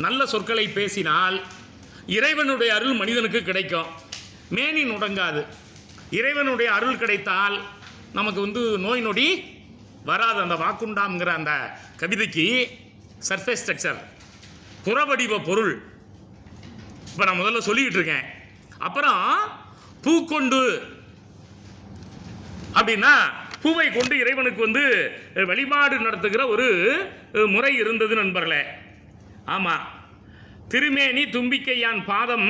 நல்ல சொற்களை பேசினால் இறைவனுடைய அருள் மனிதனுக்கு கிடைக்கும். மேனி நுடங்காது. இறைவனுடைய அருள் கிடைத்தால் நமக்கு வந்து நோய் நொடி வராது. அந்த வாக்குண்டாம்ங்கிற அந்த கவிதைக்கு சர்ஃபேஸ் ஸ்ட்ரக்சர், புறவடிவ பொருள் இப்போ நான் முதல்ல சொல்லிக்கிட்டு இருக்கேன். அப்புறம் பூக்கொண்டு அப்படின்னா, பூவை கொண்டு இறைவனுக்கு வந்து வழிபாடு நடத்துகிற ஒரு முறை இருந்தது நண்பர்களே. ஆமாம், திருமேனி தும்பிக்கையான் பாதம்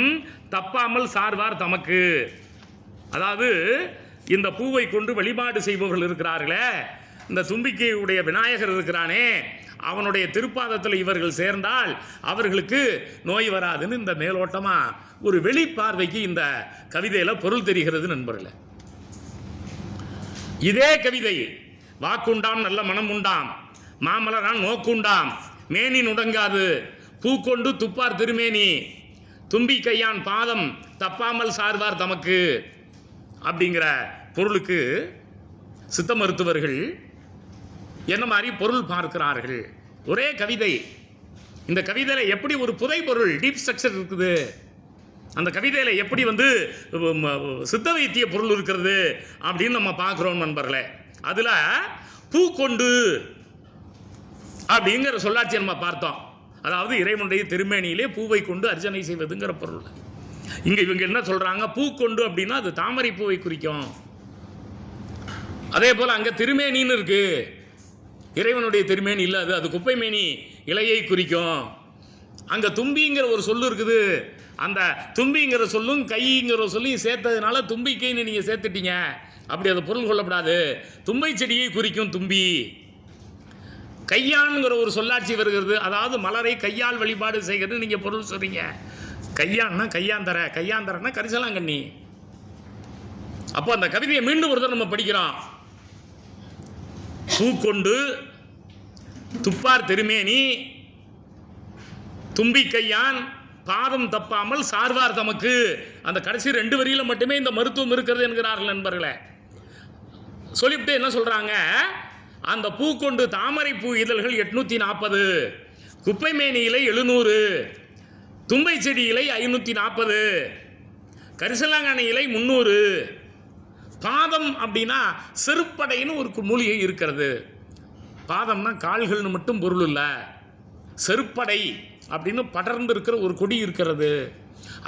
தப்பாமல் சார்வார் தமக்கு. அதாவது இந்த பூவை கொண்டு வழிபாடு செய்பவர்கள் இருக்கிறார்களே, இந்த தும்பிக்கையுடைய விநாயகர் இருக்கிறானே, அவனுடைய திருப்பாதத்தில் இவர்கள் சேர்ந்தால் அவர்களுக்கு நோய் வராதுன்னு இந்த மேலோட்டமாக ஒரு வெளிப்பார்வைக்கு இந்த கவிதையில் பொருள் தெரிகிறது நண்பர்களே. இதே கவிதை வாக்குண்டாம் நல்ல மனம் உண்டாம், மாமலரான் நோக்குண்டாம், மேனி நுடங்காது, பூக்கொண்டு துப்பார் திருமேனி, தும்பி கையான் பாதம் தப்பாமல் சார்வார் தமக்கு அப்படிங்கிற பொருளுக்கு சித்த மருத்துவர்கள் என்ன மாதிரி பொருள் பார்க்கிறார்கள்? ஒரே கவிதை. இந்த கவிதையில் எப்படி ஒரு புதை பொருள், டீப் ஸ்ட்ரக்சர் இருக்குது, அந்த கவிதையில் எப்படி வந்து சித்த வைத்திய பொருள் இருக்கிறது அப்படின்னு நம்ம பார்க்குறோம் நண்பர்களே. அதில் பூக்கொண்டு அப்படிங்கிற சொல்லாட்சி நம்ம பார்த்தோம். அதாவது இறைவனுடைய திருமேனியிலே பூவை கொண்டு அர்ச்சனை செய்வதுங்கிற பொருள். இங்கே இவங்க என்ன சொல்கிறாங்க? பூக்கொண்டு அப்படின்னா அது தாமரை பூவை குறிக்கும். அதே போல் அங்கே திருமேனின்னு இருக்கு, இறைவனுடைய திருமேனி இல்லை, அது குப்பை மேனி இலையை குறிக்கும். அங்கே தும்பிங்கிற ஒரு சொல்லு இருக்குது, அந்த தும்பிங்கிற சொல்லும் கைங்கிற சொல்லையும் சேர்த்ததுனால தும்பிக்கைன்னு நீங்கள் சேர்த்துட்டீங்க. அப்படி அது பொருள் கொள்ளப்படாது. தும்பை செடியை குறிக்கும் தும்பி. கையான்கிற ஒரு சொல்லாட்சி வருகிறது, அதாவது மலரை கையால் வழிபாடு செய்கிறது நீங்கள் பொருள் சொல்றீங்க. கையான்னா கையாந்தர, கையாந்தரன்னா கரிசலாங்கண்ணி. அப்போ அந்த கவிதையை மீண்டும் ஒரு தடவை நம்ம படிக்கிறோம். பூக்கொண்டு துப்பார் திருமேனி, தும்பி கையான் பாதம் தப்பாமல் சார்வார் தமக்கு. அந்த கடைசி 2 வரியில மட்டுமே இந்த மருத்துவம் இருக்கிறது என்கிறார்கள் நண்பர்களே. சொல்லிவிட்டு என்ன சொல்றாங்க? அந்த பூக்கொண்டு தாமரை பூ இதழ்கள் 840, குப்பை மேனி இலை 700, தும்பை செடி இலை 540, கரிசலாங்கண்ணி இலை 300. பாதம் அப்படின்னா செருப்படைன்னு ஒரு மூலிகை இருக்கிறது. பாதம்னா கால்கள்னு மட்டும் பொருள் இல்லை, செருப்படை அப்படின்னு படர்ந்து இருக்கிற ஒரு கொடி இருக்கிறது.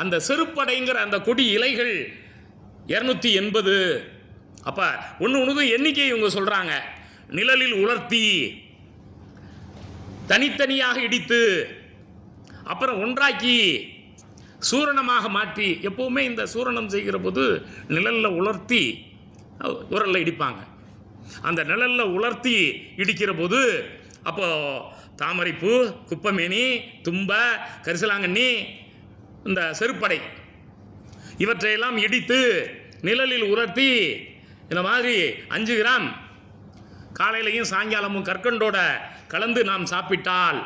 அந்த செருப்படைங்கிற அந்த கொடி இலைகள் 280. அப்போ ஒன்று எண்ணிக்கை இவங்க சொல்கிறாங்க. நிழலில் உலர்த்தி, தனித்தனியாக இடித்து, அப்புறம் ஒன்றாக்கி, சூரணமாக மாற்றி. எப்போவுமே இந்த சூரணம் செய்கிற போது நிழலில் உலர்த்தி உரலில் இடிப்பாங்க. அந்த நிழலில் உலர்த்தி இடிக்கிற போது அப்போ தாமரைப்பூ, குப்பமேனி, தும்ப, கரிசலாங்கண்ணி, இந்த செருப்படை இவற்றையெல்லாம் இடித்து நிழலில் உலர்த்தி இந்த மாதிரி 5 கிராம் காலையிலையும் சாயங்காலமும் கற்கண்டோட கலந்து நாம் சாப்பிட்டால்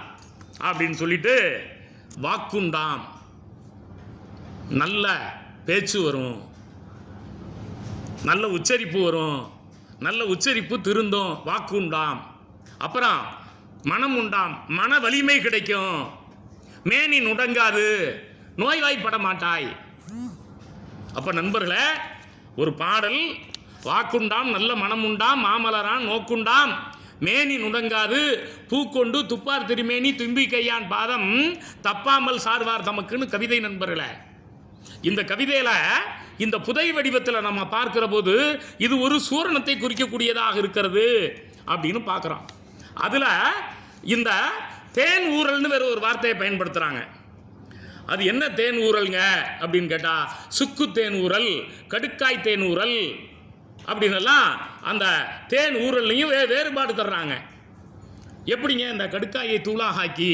அப்படின்னு சொல்லிட்டு, வாக்குண்டாம் நல்ல பேச்சு வரும், நல்ல உச்சரிப்பு வரும், நல்ல உச்சரிப்பு திருந்தும், வாக்குண்டாம். அப்புறம் மனம் உண்டாம், மன வலிமை கிடைக்கும், மேனி நுடங்காது, நோய்வாய்ப்பட மாட்டாய். அப்ப நண்பர்களே, ஒரு பாடல் வாக்குண்டாம் நல்ல மனம் உண்டாம், மாமலரான் நோக்குண்டாம், மேனி நுடங்காது, பூக்கொண்டு துப்பார் திருமேனி, தும்பி கையான் பாதம் தப்பாமல் சார்வார் தமக்குன்னு கவிதை நண்பர்களே. இந்த கவிதையில இந்த புதை வடிவத்தில் நம்ம பார்க்கிற போது இது ஒரு சூரணத்தை குறிக்கக்கூடியதாக இருக்கிறது அப்படின்னு பார்க்குறோம். அதில் இந்த தேன் ஊரல்னு வேற ஒரு வார்த்தையை பயன்படுத்துகிறாங்க. அது என்ன தேன் ஊரல்ங்க அப்படின்னு கேட்டால், சுக்கு தேன் ஊரல், கடுக்காய் தேன் ஊரல் அப்படின்னெல்லாம் அந்த தேன் ஊரல்லையும் வேறுபாடு தர்றாங்க. எப்படிங்க? இந்த கடுக்காயை தூளாக ஆக்கி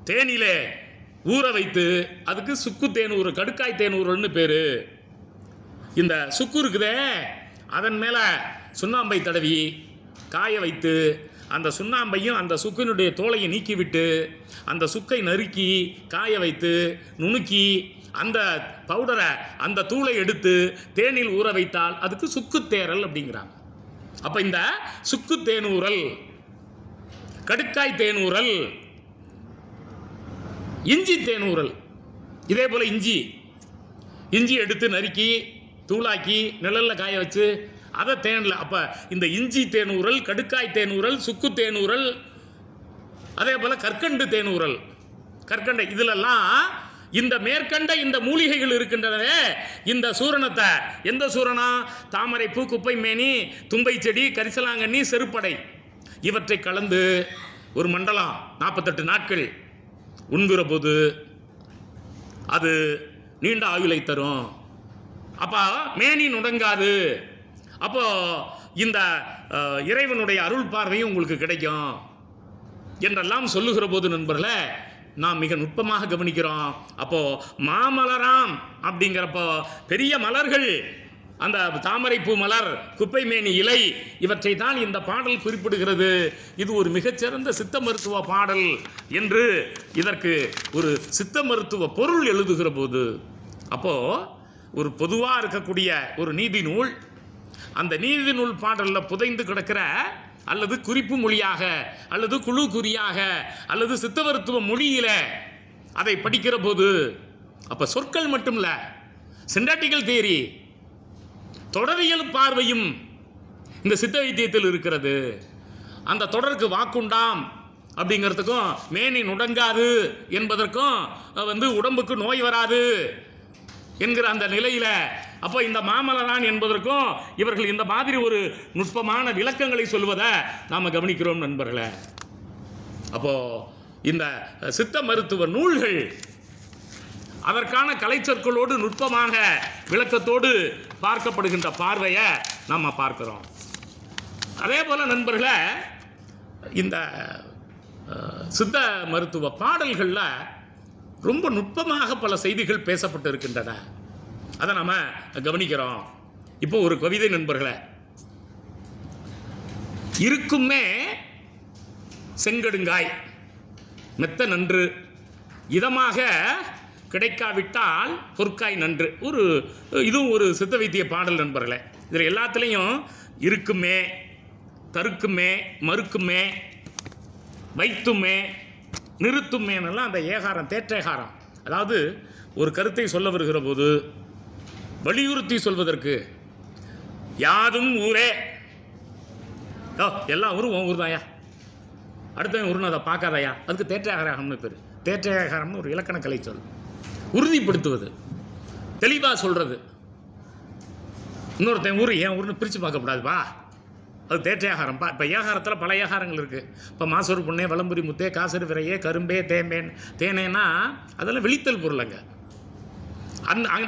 தேனிலே ஊற வைத்து அதுக்கு சுக்கு தேனூறு, கடுக்காய் தேனூறுன்னு பேரு. இந்த சுக்கு இருக்குதே அதன் மேல சுண்ணாம்பை தடவி காய வைத்து அந்த சுண்ணாம்பையும் அந்த சுக்கினுடைய தோலையை நீக்கிவிட்டு அந்த சுக்கை நறுக்கி காய வைத்து நுணுக்கி அந்த பவுடரை அந்த தூளை எடுத்து தேனில் ஊற வைத்தால் அதுக்கு சுக்கு தேரல் அப்படிங்கிறாங்க. அப்ப இந்த சுக்கு தேனூரல், கடுக்காய் தேனூரல், இஞ்சி தேனூரல், இதே போல இஞ்சி எடுத்து நறுக்கி தூளாக்கி நிழல்ல காய வச்சு அதை தேன்ல, அப்ப இந்த இஞ்சி தேனூரல், கடுக்காய் தேனூரல், சுக்கு தேனூரல், அதே போல கற்கண்டு தேனூரல், கற்கண்டை, இதுலெல்லாம் இந்த மேற்கண்ட இந்த மூலிகைகள் இருக்கின்றனவே. இந்த சூரணத்தை, எந்த சூரணம்? தாமரைப்பூ, குப்பை மேனி, தும்பை செடி, கரிசலாங்கண்ணி, செருப்படை, இவற்றை கலந்து ஒரு மண்டலம் 48 நாட்கள் உண்கிற போது அது நீண்ட ஆயுளை தரும். அப்போ மேனி நுடங்காது. அப்போ இந்த இறைவனுடைய அருள் பார்வையும் உங்களுக்கு கிடைக்கும் என்றெல்லாம் சொல்லுகிற போது நண்பர்களே, நாம் மிக நுட்பமாக கவனிக்கிறோம். அப்போ மாமலராம் அப்படிங்கிறப்போ பெரிய மலர்கள், அந்த தாமரைப்பூ மலர், குப்பை மேனி இலை, இவற்றை தான் இந்த பாடல் குறிப்பிடுகிறது. இது ஒரு மிகச்சிறந்த சித்த மருத்துவ பாடல் என்று இதற்கு ஒரு சித்த மருத்துவ பொருள் எழுதுகிற போது, அப்போ ஒரு பொதுவாக இருக்கக்கூடிய ஒரு நீதி நூல், அந்த நீதி நூல் பாடலில் புதைந்து கிடக்கிற அல்லது குறிப்பு மொழியாக அல்லது குழு குறியாக அல்லது சித்த மருத்துவ மொழியில அதை படிக்கிற போது, அப்ப சொற்கள் மட்டும் இல்ல, சிண்டாட்டிக்கல் தியரி, தொடரியல் பார்வையும் இந்த சித்த வைத்தியத்தில் இருக்கிறது. அந்த தொடருக்கு வாக்குண்டாம் அப்படிங்கிறதுக்கும் மேனி நுடங்காது என்பதற்கும் உடம்புக்கு நோய் வராது என்கிற அந்த நிலையில, அப்போ இந்த மாமலரான் என்பதற்கும் இவர்கள் இந்த மாதிரி ஒரு நுட்பமான விளக்கங்களை சொல்வதை நாம கவனிக்கிறோம் நண்பர்களே. அப்போ இந்த சித்த மருத்துவ நூல்கள் அதற்கான கலைச்சொற்களோடு நுட்பமாக விளக்கத்தோடு பார்க்கப்படுகின்ற பார்வையை நாம பார்க்கிறோம். அதே போல நண்பர்களே, இந்த சித்த மருத்துவ பாடல்கள்ல ரொம்ப நுட்பமாக பல செய்திகள் பேசப்பட்டு இருக்கின்றன. அதை நாம கவனிக்கிறோம். இப்போ ஒரு கவிதை நண்பர்களே, இருக்குமே செங்கடுங்காய் மெத்த நன்று, இதமாக கிடைக்காவிட்டால் பொற்காய் நன்று. இதுவும் ஒரு சித்த வைத்திய பாடல் நண்பர்களே. இதில் எல்லாத்துலேயும் இருக்குமே, தருக்குமே, மறுக்குமே, வைத்துமே, நிறுத்துமேனெல்லாம் அந்த ஏகாரம், தேற்றேகாரம், அதாவது ஒரு கருத்தை சொல்ல வருகிற போது வலியுறுத்தி சொல்வதற்கு, யாதும் ஊரே, எல்லா ஊரும் உன் ஊர் தாயா, அடுத்த ஊர்னு அதை பார்க்காதயா, அதுக்கு தேற்றேகாரம்னு பேர். தேற்றேகாரம்னு ஒரு இலக்கண கலை சொல். உறுதிப்படுத்துவது, தெளிவாக சொல்றது. இன்னொருத்தன் ஊர் என் ஊர்னு பிரித்து பார்க்கக்கூடாதுப்பா, அது தேற்றேகாரம்ப்பா. இப்போ ஏகாரத்தில் பல ஏகாரங்கள் இருக்குது. இப்போ மாசொரு புண்ணே, வளம்புரி முத்தே, காசரு விரையே, கரும்பே, தேனேன்னா அதெல்லாம் விழித்தல் பொருளுங்க.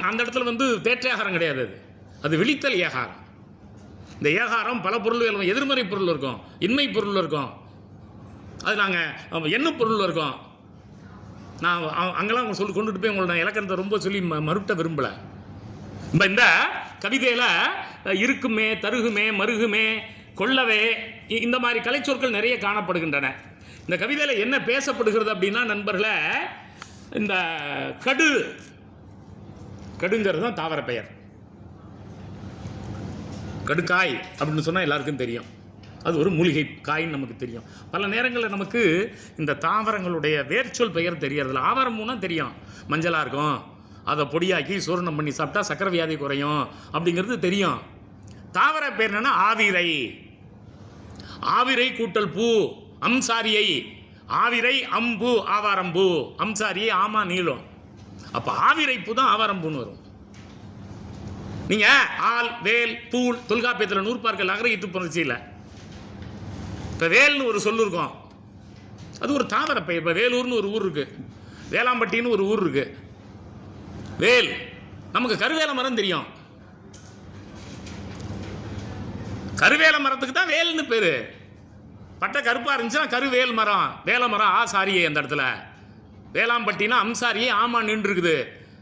அந்த இடத்துல தேற்றேகாரம் கிடையாது, அது விழித்தல் ஏகாரம். இந்த ஏகாரம் பல பொருள்கள், எதிர்மறை பொருள் இருக்கும், இன்மை பொருள் இருக்கும், அது நாங்கள் எண்ணு பொருள் இருக்கோம். நான் அங்கெல்லாம் அவங்க சொல்லி கொண்டுட்டு போய் உங்களை நான் இலக்கணத்தை ரொம்ப சொல்லி மறுட்ட விரும்பலை. இப்போ இந்த கவிதையில் இருக்குமே, தருகுமே, மருகுமே, கொள்ளவே, இந்த மாதிரி கலைச்சொற்கள் நிறைய காணப்படுகின்றன. இந்த கவிதையில் என்ன பேசப்படுகிறது அப்படின்னா நண்பர்களே, இந்த கடுங்கிறது தான் தாவர பெயர். கடுக்காய் அப்படின்னு சொன்னால் எல்லாருக்கும் தெரியும், அது ஒரு மூலிகை காயின்னு நமக்கு தெரியும். பல நேரங்களில் நமக்கு இந்த தாவரங்களுடைய வேர்ச்சொல் பெயர் தெரியறதில்ல. ஆவாரம்பூனா தெரியும், மஞ்சளாக இருக்கும், அதை பொடியாக்கி சூரணம் பண்ணி சாப்பிட்டா சக்கரை வியாதி குறையும் அப்படிங்கிறது தெரியும். தாவர பேர் என்னன்னா ஆவிரை, ஆவிரை கூட்டல் பூ, அம்சாரியை, ஆவிரை அம்பு, ஆவாரம்பூ, அம்சாரியை ஆமா நீளம். அப்ப ஆவிரை பூ தான் ஆவாரம்பூன்னு வரும். நீங்க ஆல், வேல், தூள், தொல்காப்பியத்தில் நூற்பார்கள் அகரகித்து புணர்ச்சியில் இப்போ வேல்னு ஒரு சொல்லு இருக்கும், அது ஒரு தாவர பெயர். இப்போ வேலூர்னு ஒரு ஊர் இருக்கு, வேளாம்பட்டின்னு ஒரு ஊர் இருக்கு. வேல், நமக்கு கருவேல மரம் தெரியும், கருவேல மரத்துக்கு தான் வேல்னு பேரு. பட்டை கருப்பா இருந்துச்சுன்னா கருவேல் மரம், வேல மரம், சாரியே அந்த இடத்துல வேளாம்பட்டினா அம்சாரி ஆமா நின்று இருக்குது.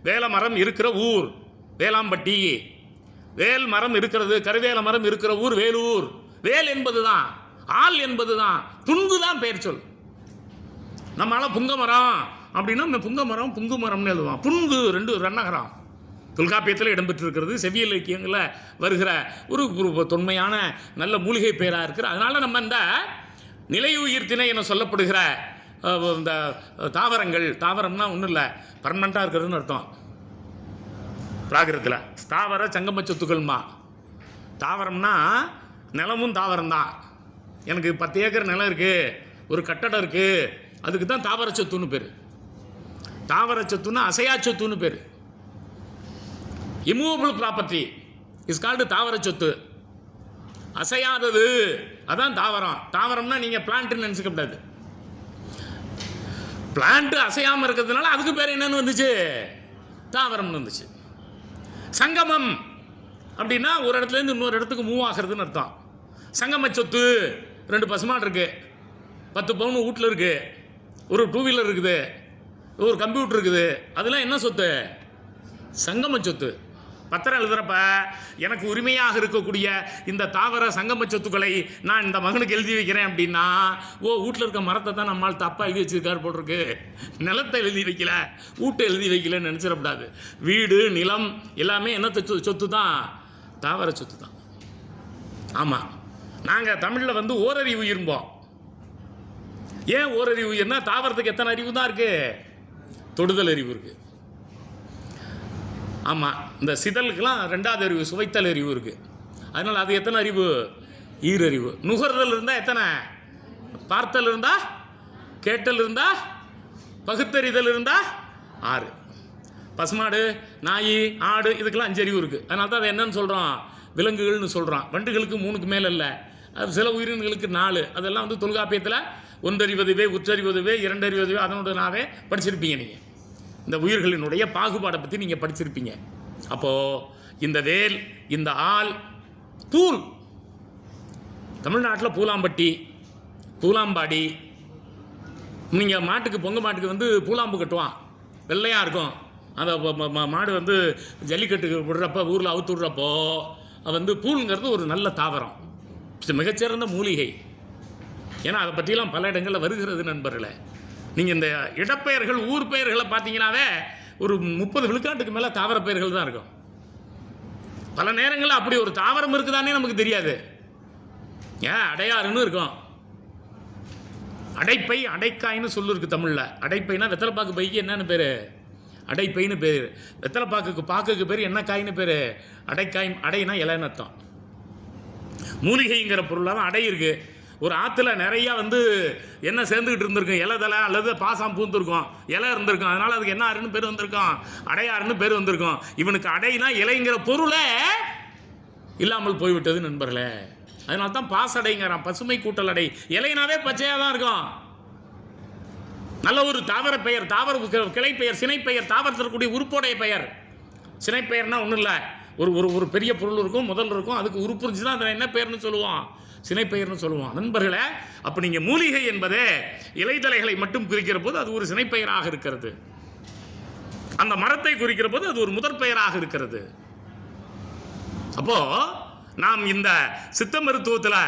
வேல மரம் இருக்கிற ஊர் வேளாம்பட்டி. வேல் மரம் இருக்கிறது, கருவேல மரம் இருக்கிற ஊர் வேலூர். வேல் என்பதுதான், ஆள் என்பதுதான், துன்பு தான் பெயர் சொல். நம்மளால புங்க மரம் அப்படின்னா இந்த புங்க மரம் புங்கு மரம்னு எழுதுவான். புன்கு 2 ரன்னகரம் தொல்காப்பியத்தில் இடம்பெற்றிருக்கிறது. செவ்வியல் இலக்கியங்களில் வருகிற ஒரு தொன்மையான நல்ல மூலிகை பெயராக இருக்கிற. அதனால நம்ம இந்த நிலையுயிர் திணை என சொல்லப்படுகிற இந்த தாவரங்கள், தாவரம்னா ஒன்றும் இல்லை பர்மனண்ட்டாக இருக்கிறதுன்னு அர்த்தம். பிராகிருத்தில் தாவர சங்கம சொத்துக்கள்மா. தாவரம்னா நிலமும் தாவரம் தான். எனக்கு 10 ஏக்கர் நிலம் இருக்குது, ஒரு கட்டடம் இருக்குது, அதுக்கு தான் தாவர சொத்துன்னு பேர். தாவர சொத்துன்னா அசையா சொத்துன்னு பேர். இமூவபிள் ப்ராப்பர்ட்டி இஸ் கால்டு தாவர சொத்து. அசையாதது அதான் தாவரம். தாவரம்னா நீங்கள் பிளான்ட்னு நினச்சிக்க கூடாது. பிளான்ட் அசையாமல் இருக்கிறதுனால அதுக்கு பேர் என்னன்னு வந்துச்சு, தாவரம்னு வந்துச்சு. சங்கமம் அப்படின்னா ஒரு இடத்துலேருந்து இன்னொரு இடத்துக்கு மூவ் ஆகிறதுன்னு அர்த்தம். சங்கம சொத்து 2 பசுமாடு இருக்கு, 10 பவுன் வீட்டில் இருக்கு, ஒரு 2 வீலர் இருக்குது, ஒரு கம்ப்யூட்டர் இருக்குது, அதெல்லாம் என்ன சொத்து? சங்கம சொத்து. பத்திரம் எழுதுறப்ப எனக்கு உரிமையாக இருக்கக்கூடிய இந்த தாவர சங்கம சொத்துக்களை நான் இந்த மகனுக்கு எழுதி வைக்கிறேன் அப்படின்னா, வீட்டில் இருக்க மரத்தை தான் நம்மால் தப்பா எழுதி வச்சிருக்காரு போட்டிருக்கு, நிலத்தை எழுதி வைக்கல, வீட்டை எழுதி வைக்கலன்னு நினச்சிடக்கூடாது. வீடு நிலம் எல்லாமே என்ன சொத்து தான்? தாவர சொத்து தான். ஆமாம், நாங்கள் தமிழில் ஓரறிவு உயிர்ம்போம். ஏன் ஓரறிவு உயிர்னா தாவரத்துக்கு எத்தனை அறிவு தான் இருக்கு? தொடுதல் அறிவு இருக்கு. ஆமாம், இந்த சிதலுக்கெல்லாம் 2வது அறிவு சுவைத்தல் அறிவு இருக்கு. அதனால் அது எத்தனை அறிவு? ஈரறிவு. நுகர்தல் இருந்தால் எத்தனை? பார்த்தல் இருந்தா, கேட்டல் இருந்தா, பகுத்தறிதல் இருந்தா 6. பசுமாடு, நாய், ஆடு இதுக்கெல்லாம் 5 அறிவு இருக்குது. அதனால தான் அதை என்னன்னு சொல்கிறோம்? விலங்குகள்னு சொல்கிறோம். வண்டுகளுக்கு 3க்கு மேலே இல்லை, அது சில உயிரினங்களுக்கு 4. அதெல்லாம் தொல்காப்பியத்தில் ஒன்றறிவதுவே, உற்றறிவதுவே, 2 அறிவதுவே, அதனோட நாவே படிச்சிருப்பீங்க. நீங்கள் இந்த உயிர்களினுடைய பாகுபாடை பற்றி நீங்கள் படிச்சிருப்பீங்க. அப்போது இந்த வேல், இந்த ஆள், தூள். தமிழ்நாட்டில் பூலாம்பட்டி, பூலாம்பாடி. நீங்கள் மாட்டுக்கு, பொங்க மாட்டுக்கு பூலாம்பு கட்டுவான், வெள்ளையாக இருக்கும். அந்த மாடு ஜல்லிக்கட்டுக்கு விடுறப்ப, ஊரில் அவுத்து விடுறப்போ பூலுங்கிறது ஒரு நல்ல தாவரம், மிகச்சிறந்த மூலிகை. ஏன்னா அதை பற்றிலாம் பல இடங்களில் வருகிறது நண்பர்களே. நீங்கள் இந்த இடப்பெயர்கள், ஊர் பெயர்களை பார்த்தீங்கன்னாவே ஒரு 30 விழுக்காட்டுக்கு மேலே தாவர பெயர்கள் தான் இருக்கும். பல நேரங்களில் அப்படி ஒரு தாவரம் இருக்குதானே நமக்கு தெரியாது. ஏன் அடையாறுன்னு இருக்கும், அடைப்பை, அடைக்காய்னு சொல்லு இருக்குது தமிழில். அடைப்பைனா வெத்தலைப்பாக்கு பைக்கு என்னன்னு பேர்? அடைப்பைன்னு பேர். வெத்தலைப்பாக்கு பாக்குக்கு பேர் என்ன காய்னு பேர்? அடைக்காய். அடைனா இலைன்னு அர்த்தம். மூலிகைங்கிற பொருளாக தான் அடை இருக்குது. ஒரு ஆற்றுல நிறையா என்ன சேர்ந்துக்கிட்டு இருந்திருக்கும், இலை தலை அல்லது பாசாம் பூந்துருக்கும், இலை இருந்திருக்கும். அதனால் அதுக்கு என்ன ஆறுன்னு பேர் வந்திருக்கும்? அடையாறுன்னு பேர் வந்திருக்கும். இவனுக்கு அடைனா இலைங்கிற பொருளே இல்லாமல் போய்விட்டது நண்பர்களே. அதனால தான் பாசடைங்கிறான், பசுமை கூட்டல் அடை. இலைனாவே பச்சையாக தான் இருக்கும். நல்ல ஒரு தாவர பெயர், தாவர கிளை பெயர், சினை பெயர், தாவரத்திற்குரிய உறுப்புடைய பெயர். சினை பெயர்னா ஒன்றும் இல்லை, ஒரு பெரிய பொருள் இருக்கும், முதல் இருக்கும், அதுக்கு உறுப்பு இருந்துச்சுன்னா அதை என்ன பெயர்னு சொல்லுவோம்? சினைப்பெயர்னு சொல்லுவோம். நண்பர்களே, அப்போ நீங்கள் மூலிகை என்பதே இலைதலைகளை மட்டும் குறிக்கிற போது அது ஒரு சினைப்பெயராக இருக்கிறது. அந்த மரத்தை குறிக்கிற போது அது ஒரு முதற் பெயராக இருக்கிறது. அப்போ நாம் இந்த சித்த மருத்துவத்தில்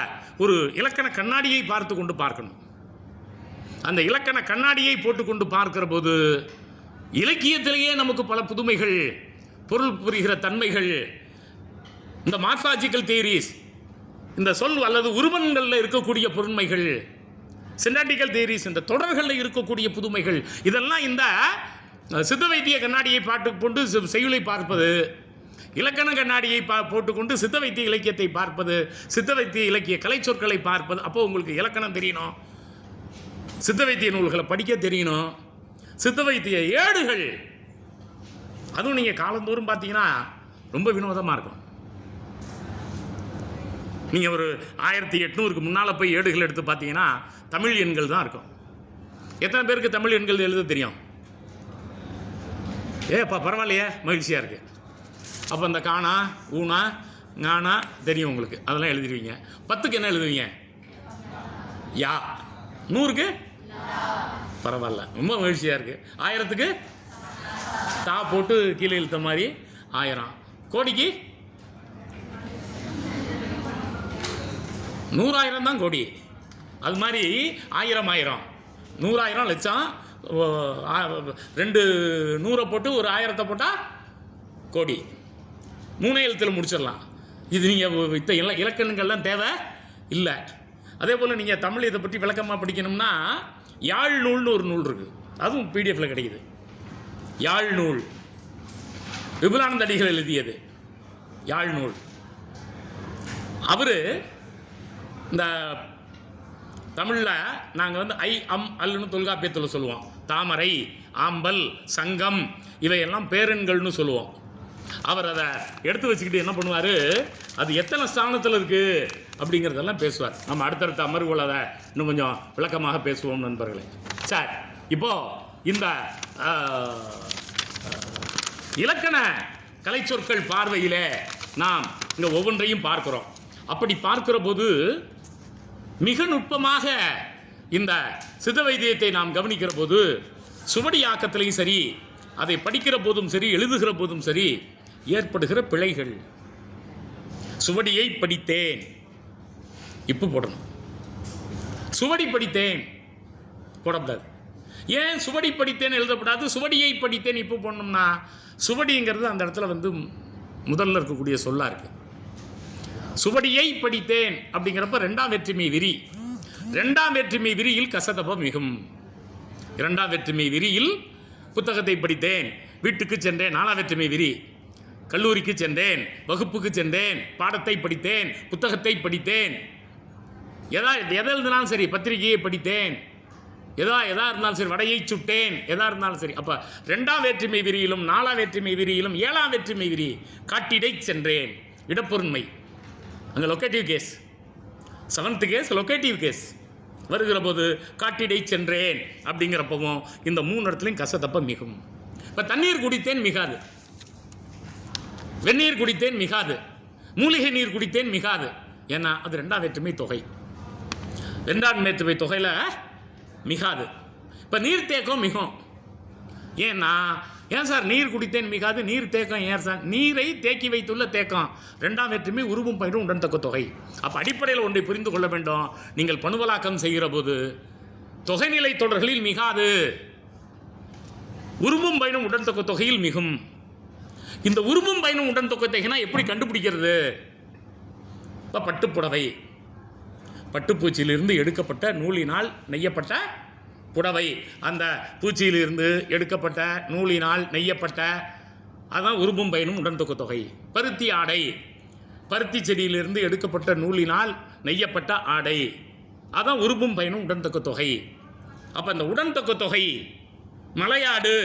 ஒரு இலக்கண கண்ணாடியை பார்த்து கொண்டு பார்க்கணும். அந்த இலக்கண கண்ணாடியை போட்டுக்கொண்டு பார்க்கிற போது இலக்கியத்திலேயே நமக்கு பல புதுமைகள், பொருள் புரிகிற தன்மைகள், இந்த மார்ஃபாலஜிக்கல் தியரிஸ், இந்த சொல் அல்லது உருவங்களில் இருக்கக்கூடிய பொருண்மைகள், சிண்டாட்டிக்கல் தியரிஸ், இந்த தொடர்களில் இருக்கக்கூடிய புதுமைகள், இதெல்லாம் இந்த சித்த வைத்திய கண்ணாடியை பார்த்துக்கொண்டு செய்யுளை பார்ப்பது, இலக்கண கண்ணாடியை போட்டுக்கொண்டு சித்த வைத்திய இலக்கியத்தை பார்ப்பது, சித்த வைத்திய இலக்கிய கலை சொற்களை பார்ப்பது. அப்போ உங்களுக்கு இலக்கணம் தெரியணும், சித்த வைத்திய நூல்களை படிக்க தெரியணும், சித்த வைத்திய ஏடுகள் அதுவும் நீங்கள் காலந்தோறும் பார்த்தீங்கன்னா ரொம்ப வினோதமாக இருக்கும். நீங்கள் ஒரு 1800க்கு முன்னால் போய் ஏடுகள் எடுத்து பார்த்தீங்கன்னா தமிழ் எண்கள் தான் இருக்கும். எத்தனை பேருக்கு தமிழ் எண்கள் எழுத தெரியும்? ஏப்பா பரவாயில்லையே, மகிழ்ச்சியாக இருக்குது. அப்போ இந்த காணா, ஊனா, ஞானா தெரியும் உங்களுக்கு, அதெல்லாம் எழுதிடுவீங்க. 10க்கு என்ன எழுதுவீங்க? யா. 100க்கு பரவாயில்ல, ரொம்ப மகிழ்ச்சியாக இருக்குது. 1000க்கு தா போட்டு கீழே இழுத்த மாதிரி 1000. கோடிக்கு 100,000 தான் கோடி. அது மாதிரி 1000 100,000 லட்சம். 2 100 போட்டு ஒரு 1000 போட்டால் கோடி. 3 எழுத்தில் முடிச்சிடலாம். இது நீங்கள் இத்த இலக்கணங்கள்லாம் தேவை இல்லை. அதே போல் நீங்கள் தமிழ் இதை பற்றி விளக்கமாக படிக்கணும்னா யாழ் நூல்னு ஒரு நூல் இருக்குது, அதுவும் பிடிஎஃப்ல கிடைக்குது. யாழ் நூல் விபுலானந்த அடிகள் எழுதியது யாழ் நூல். அவர் இந்த தமிழில் நாங்கள் வந்து ஐ அம் அல்லுன்னு தொல்காப்பியத்தில் சொல்லுவோம். தாமரை, ஆம்பல், சங்கம் இவையெல்லாம் பேரெண்கள்னு சொல்லுவோம். அவர் அதை எடுத்து வச்சுக்கிட்டு என்ன பண்ணுவார், அது எத்தனை ஸ்தானத்தில் இருக்குது அப்படிங்கிறதெல்லாம் பேசுவார். நம்ம அடுத்தடுத்த அமர்வுகள் அதை இன்னும் கொஞ்சம் விளக்கமாக பேசுவோம் நண்பர்களே. சார், இப்போது இந்த இலக்கண கலைச்சொற்கள் பார்வையிலே நாம் இங்கே ஒவ்வொன்றையும் பார்க்கிறோம். அப்படி பார்க்கிற போது மிக நுட்பமாக இந்த சித்த வைத்தியத்தை நாம் கவனிக்கிற போது சுவடியாக்கத்திலையும் சரி, அதை படிக்கிற போதும் சரி, எழுதுகிற போதும் சரி ஏற்படுகிற பிழைகள். சுவடியை படித்தேன் இப்போ போடணும், சுவடி படித்தேன் போடக்கூடாது. ஏன் சுவடி படித்தேன் எழுதப்படாது, சுவடியை படித்தேன் இப்போ போடணும்னா, சுவடிங்கிறது அந்த இடத்துல வந்து முதல்ல இருக்கக்கூடிய சொல்லா இருக்கு. சுவடியை படித்தேன் அப்படிங்கிறப்ப 2ஆம் வேற்றுமை விரி. 2ஆம் வேற்றுமை விரியில் கசதப மிகும். 2ஆம் வேற்றுமை விரியில் புத்தகத்தை படித்தேன், வீட்டுக்கு சென்றேன். 4ஆம் வேற்றுமை விரி. கல்லூரிக்கு சென்றேன், வகுப்புக்கு சென்றேன், பாடத்தை படித்தேன், புத்தகத்தை படித்தேன். எதா இருந்தாலும் சரி, பத்திரிகையை படித்தேன், எதா இருந்தாலும் சரி, வடையை சுட்டேன், எதா இருந்தாலும் சரி. அப்போ 2ஆம் வேற்றுமை விரியிலும் 4ஆம் வேற்றுமை விரியிலும் 7ஆம் வேற்றுமை விரி. காட்டிடை சென்றேன், இடப்பொருண்மை, அங்கே லொக்கேட்டிவ் கேஸ். 7th கேஸ் லொக்கேட்டிவ் கேஸ் வருகிற போது காட்டிடை சென்றேன் அப்படிங்கிறப்பவும் இந்த 3 இடத்துலையும் கசதப்ப மிகும். இப்போ தண்ணீர் குடித்தேன் மிகாது, வெந்நீர் குடித்தேன் மிகாது, மூலிகை நீர் குடித்தேன் மிகாது. ஏன்னா அது 2ஆம் வேற்றுமை தொகை. 2ஆம் வேற்றுமை தொகையில் மிகாது. இப்போ நீர் தேக்கம் மிகும். ஏன்னா ஏன் சார் நீர் குடித்தேன் மிகாது, நீர் தேக்கம் ஏன் சார்? நீரை தேக்கி வைத்துள்ள தேக்கம். 2ஆம் வேற்றுமை உருவும் பயனும் உடன்தக்க தொகை. அப்போ அடிப்படையில் ஒன்றை புரிந்து கொள்ள வேண்டும். நீங்கள் பணுவலாக்கம் செய்கிற போது தொகைநிலை தொடர்களில் மிகாது, உருவும் பயனும் உடன்தக்க தொகையில் மிகும். இந்த உருவும் பயனும் உடன்தொக்க தொகைனா எப்படி கண்டுபிடிக்கிறது? இப்போ பட்டுப்புடவை, பட்டுப்பூச்சியிலிருந்து எடுக்கப்பட்ட நூலினால் நெய்யப்பட்ட புடவை, அந்த பூச்சியிலிருந்து எடுக்கப்பட்ட நூலினால் நெய்யப்பட்ட, அதான் உருவும் பயனும் உடன்தொக்க தொகை. பருத்தி ஆடை, பருத்தி செடியிலிருந்து எடுக்கப்பட்ட நூலினால் நெய்யப்பட்ட ஆடை, அதான் உருவும் பயனும் உடன்தொக்க தொகை. அப்போ அந்த உடன்தொக்க தொகை மலையாடு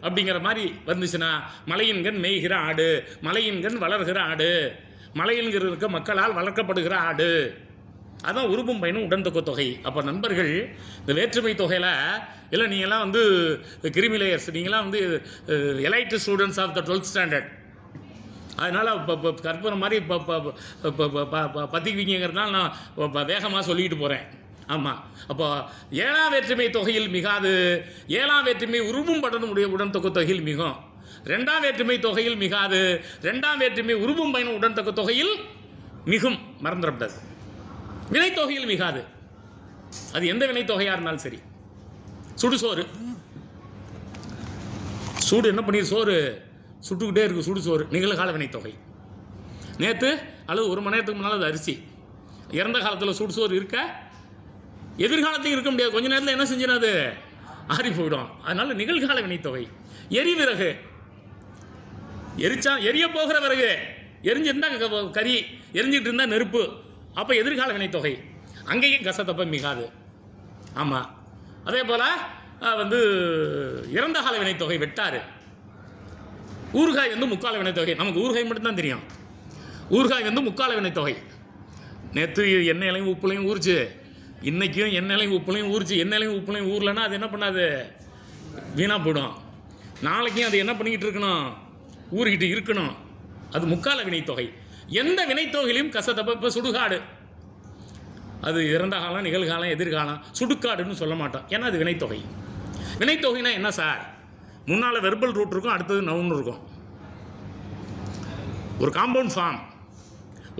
அப்படிங்கிற மாதிரி வந்துச்சுன்னா, மலையின்கண் மேய்கிற ஆடு, மலையின்கண் வளர்கிற ஆடு, மலையின்கிற மக்களால் வளர்க்கப்படுகிற ஆடு, அதான் உருவும் பயனும் உடன்தொக்க தொகை. அப்போ நண்பர்கள், இந்த வேற்றுமை தொகையில் இல்லை, நீங்கள்லாம் வந்து கிரிமி லேயர்ஸ், நீங்களாம் வந்து elite students of the 12th standard. அதனால் இப்போ கற்பனை மாதிரி பத்திக்குவீங்கிறதுனால நான் வேகமாக சொல்லிக்கிட்டு போகிறேன். ஆமாம். அப்போ 7ஆம் வேற்றுமை தொகையில் மிகாது, 7ஆம் வேற்றுமை உருவும் படனும் உடைய உடன்தொக்க தொகையில் மிகும். 2ஆம் வேற்றுமை தொகையில் மிகாது, 2ஆம் வேற்றுமை உருவும் பயனும் உடன்தொக்க தொகையில் மிகும். மறந்துடக்கூடாது. வினைத்தொகையில் மிகாது, அது எந்த வினைத்தொகையாக இருந்தாலும் சரி. சுடுசோறு, சூடு என்ன பண்ணி சோறு சுட்டுக்கிட்டே இருக்குது, சுடுசோறு நிகழ்கால வினைத்தொகை. நேற்று அல்லது 1 மணி நேரத்துக்கு முன்னால் அது அரிசி. இறந்த காலத்தில் சுடுசோறு இருக்க, எதிர்காலத்தையும் இருக்க முடியாது. கொஞ்ச நேரத்தில் என்ன செஞ்சிடும், அது ஆறி போயிடும். அதனால நிகழ்கால வினைத்தொகை. எரிவிறகு, எரிய போகிற விறகு, எரிஞ்சிருந்தா கறி, எரிஞ்சிட்டு இருந்தால் நெருப்பு, அப்போ எதிர்கால வினைத்தொகை. அங்கேயும் கசதப்ப மிகாது. ஆமாம். அதே போல் வந்து இறந்த கால வினைத்தொகை வெட்டாறு. ஊறுகாய் வந்து முக்கால வினைத்தொகை. நமக்கு ஊறுகாய் மட்டும்தான் தெரியும். ஊறுகாய் வந்து முக்கால வினைத்தொகை. நேற்று எண்ணெயிலையும் உப்புலையும் ஊறிச்சு, இன்றைக்கும் எண்ணெயிலையும் உப்புலையும் ஊறிச்சு. எண்ணெயிலையும் உப்புலையும் ஊறலைன்னா அது என்ன பண்ணாது, வீணாக போயிடும். நாளைக்கும் அது என்ன பண்ணிக்கிட்டு இருக்கணும், ஊறிக்கிட்டு இருக்கணும். அது முக்கால வினைத்தொகை. எந்த வினைத்தொகையிலையும் கசதப்ப. இப்போ சுடுகாடு, அது இறந்த காலம், நிகழ்காலம், எதிர்காலம். சுடுகாடுன்னு சொல்ல மாட்டோம், ஏன்னா அது வினைத்தொகை. வினைத்தொகைனா என்ன சார்? முன்னால் வெர்பல் ரூட் இருக்கும், அடுத்தது நவுன் இருக்கும். ஒரு காம்பவுண்ட் ஃபார்ம்,